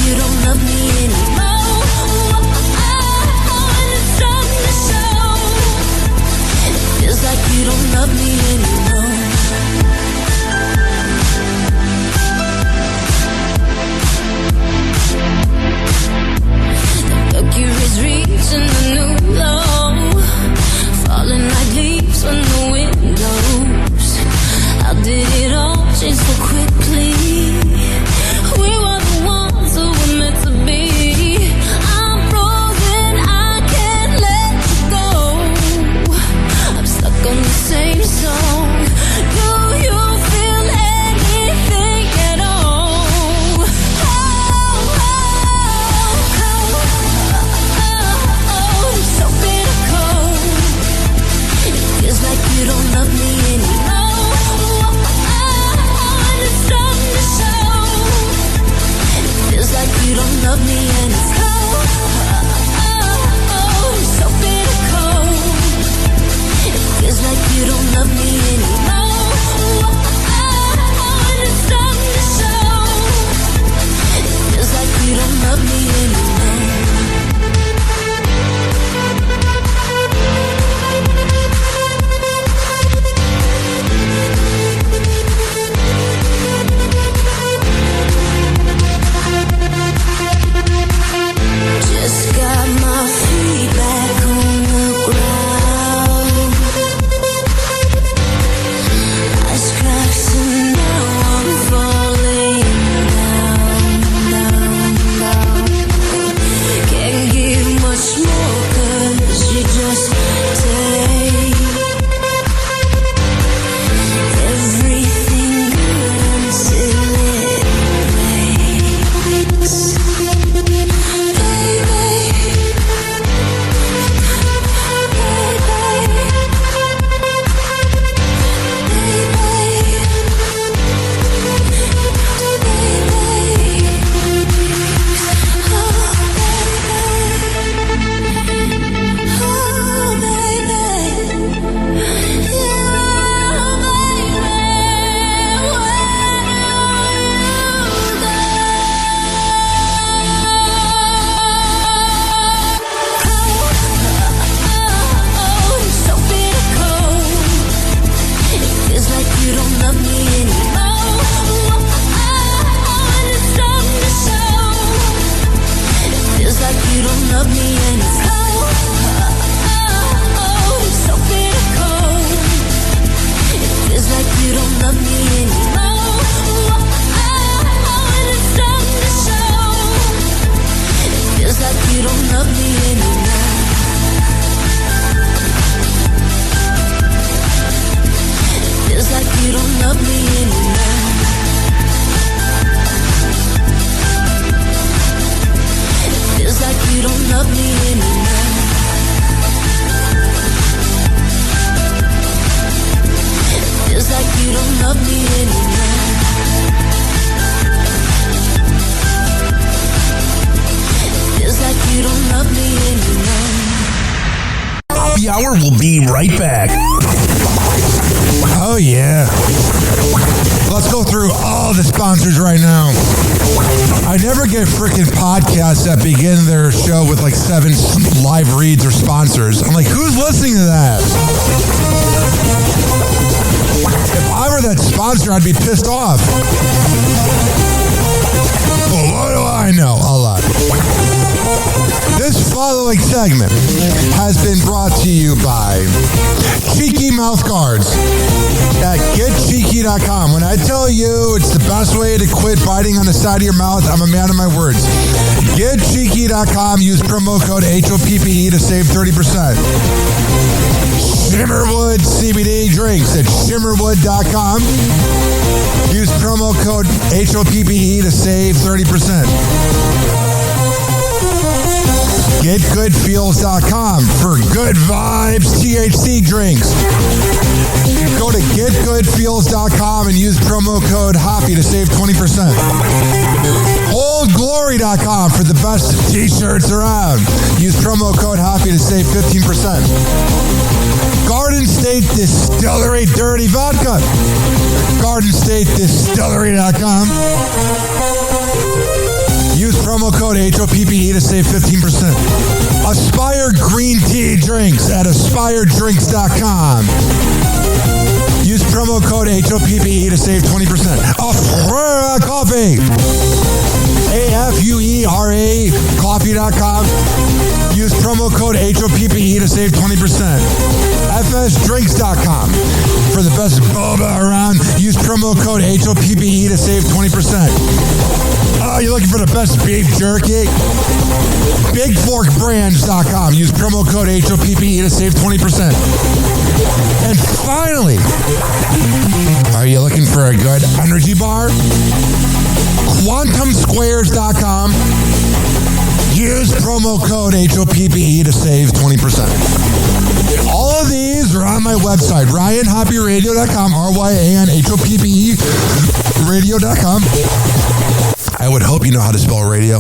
You don't love me anymore. It's starting to show. It feels like you don't love me anymore. The Mercury's reaching the new low, falling like leaves on the windows. How did it all change so quickly? We were the ones who were meant to be. I'm frozen, I can't let you go. I'm stuck on the same song. Do you feel anything at all? It's so bitter cold. It feels like you don't love me anymore. It's love me anymore. And it's starting to show. It feels like you don't love me anymore. It feels like you don't love me anymore. It feels like you don't love me anymore. Feels like you don't love me anymore. Feels like you don't love me anymore. Happy Hour will be right back. Oh, yeah. Let's go through all the sponsors right now. I never get freaking podcasts that begin their show with like 7 live reads or sponsors. I'm like, who's listening to that? If I were that sponsor, I'd be pissed off. Well, what do I know? A lot. This following segment has been brought to you by Cheeky Mouth Guards at getcheeky.com. When I tell you it's the best way to quit biting on the side of your mouth, I'm a man of my words. Getcheeky.com. Use promo code HOPPE to save 30%. Shimmerwood CBD drinks at shimmerwood.com. Use promo code HOPPE to save 30%. GetGoodFeels.com for good vibes THC drinks. Go to GetGoodFeels.com and use promo code HOPPY to save 20%. OldGlory.com for the best t-shirts around. Use promo code HOPPY to save 15%. Garden State Distillery Dirty Vodka. GardenStateDistillery.com. Use promo code HOPPE to save 15%. Aspire Green Tea Drinks at AspireDrinks.com. Use promo code HOPPE to save 20%. Afuera Coffee. AFUERA Coffee.com. Use promo code HOPPE to save 20%. FSDrinks.com. For the best boba around, use promo code HOPPE to save 20%. Oh, you're looking for the best beef jerky? BigForkBrands.com. Use promo code HOPPE to save 20%. And finally, are you looking for a good energy bar? QuantumSquares.com. Use promo code HOPPE to save 20%. All of these are on my website, RyanHoppyRadio.com, RyanHoppe Radio.com. I would hope you know how to spell radio.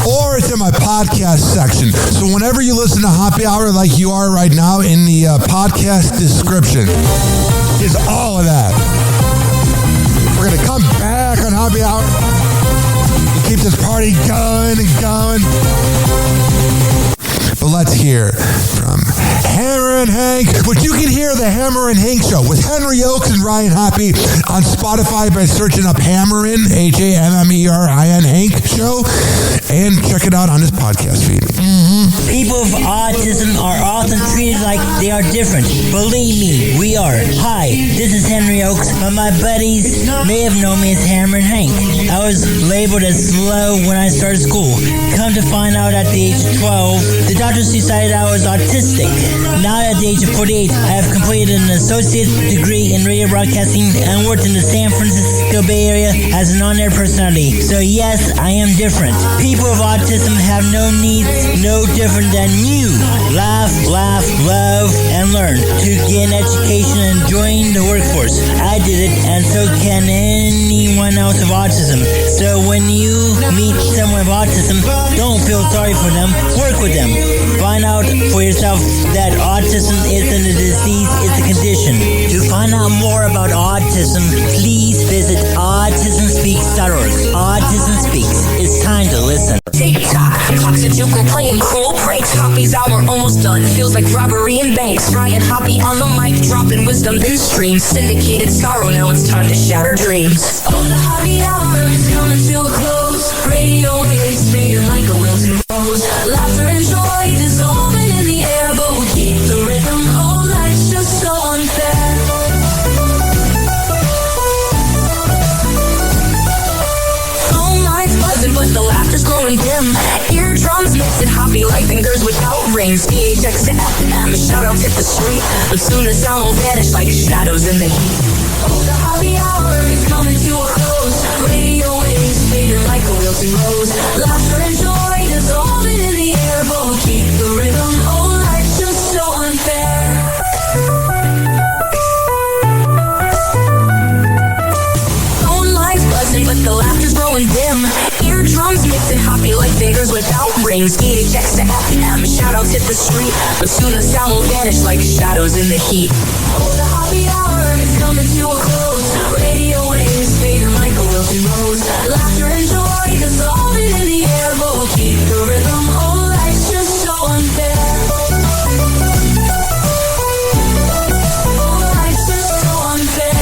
Or it's in my podcast section. So whenever you listen to Happy Hour like you are right now, in the podcast description is all of that. We're going to come back on Happy Hour and keep this party going and going. But let's hear from Hammer and Hank, which you can hear the Hammer and Hank Show with Henry Oakes and Ryan Hoppe on Spotify by searching up Hammerin, HAMMERIN Hank Show, and check it out on his podcast feed. People with autism are often treated like they are different. Believe me, we are. Hi, this is Henry Oakes, but my buddies may have known me as Hammer and Hank. I was labeled as slow when I started school. Come to find out at the age of 12, the doctors decided I was autistic. Now at the age of 48, I have completed an associate degree in radio broadcasting and worked in the San Francisco Bay Area as an on-air personality. So yes, I am different. People with autism have no needs, no different than you. Laugh, love, and learn to get an education and join the workforce. I did it, and so can anyone else with autism. So when you meet someone with autism, don't feel sorry for them. Work with them. Find out for yourself that autism isn't a disease, it's a condition. To find out more about autism, please visit autismspeaks.org. Autism Speaks. It's time to listen. TikTok, Toxijuku playing cruel pranks. Hoppe's hour almost done. Feels like robbery in banks. Ryan Hoppe on the mic, dropping wisdom in streams. Syndicated sorrow, now it's time to shatter dreams. Oh, the Hoppe hour is coming to a close. Radio waves fading like a wilted rose. Laughter and joy dissolving in the air, but we keep the rhythm. Oh, life's just so unfair. happy like fingers without rings. PHX to FM, shout out to the street. But soon the sound will vanish like shadows in the heat. Oh, the happy hour is coming to a close. Radio waves fading like a wilting rose. Laughter and joy dissolving in the air, but we'll keep the rhythm. Oh, life's just so unfair. But the laughter's growing dim. Eardrums mixing happy like fingers without rings. PHX to FM, shout out hit the street. But soon the sound will vanish like shadows in the heat. Oh, the happy hour is coming to a close. Radio waves fading like a wilting rose. Laughter and joy dissolving in the air, but we'll keep the rhythm. Oh, life's just so unfair. Oh, life's just so unfair.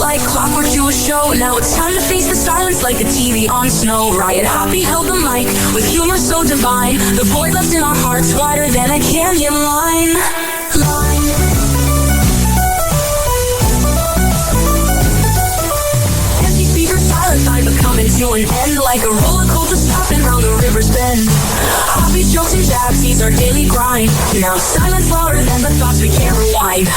Like clockwork to a show. Now it's time to face the silence like a TV on snow. Riot Hoppy held the mic with humor so divine. The void left in our hearts wider than a canyon line. Empty speakers silent time but coming to an end. Like a roller coaster stopping round the river's bend. Hoppy's jokes and jabs, he's our daily grind. Now silence louder than the thoughts we can't rewind.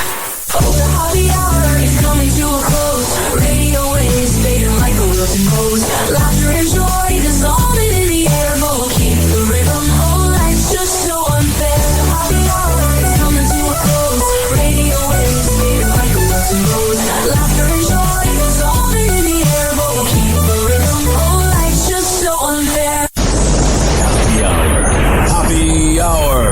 Oh, the happy hour is coming to a close. Radio waves fading like a wilting rose. Laughter and joy dissolving in the air, but we'll keep the rhythm. Oh, life's just so unfair. The happy hour is coming to a close. Radio waves fading like a wilting rose. Laughter and joy dissolving in the air, but we'll keep the rhythm. Oh, life's just so unfair. Happy hour. Happy hour.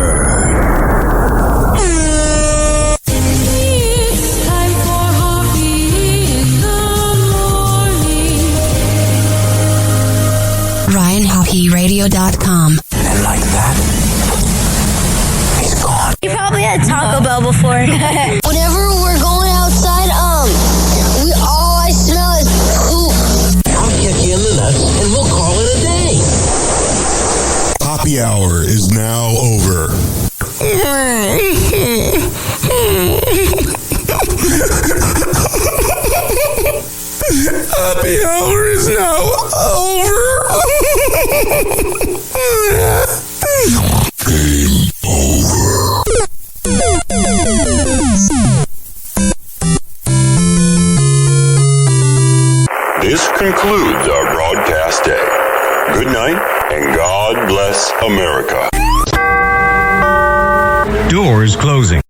RyanHoppyRadio.com. And like that, he's gone. You probably had Taco Bell before. Whenever we're going outside, we all I smell is poop. I'll kick you in the nuts and we'll call it a day. Happy hour is now over. Happy hour is now over. Game over. This concludes our broadcast day. Good night and God bless America. Doors closing.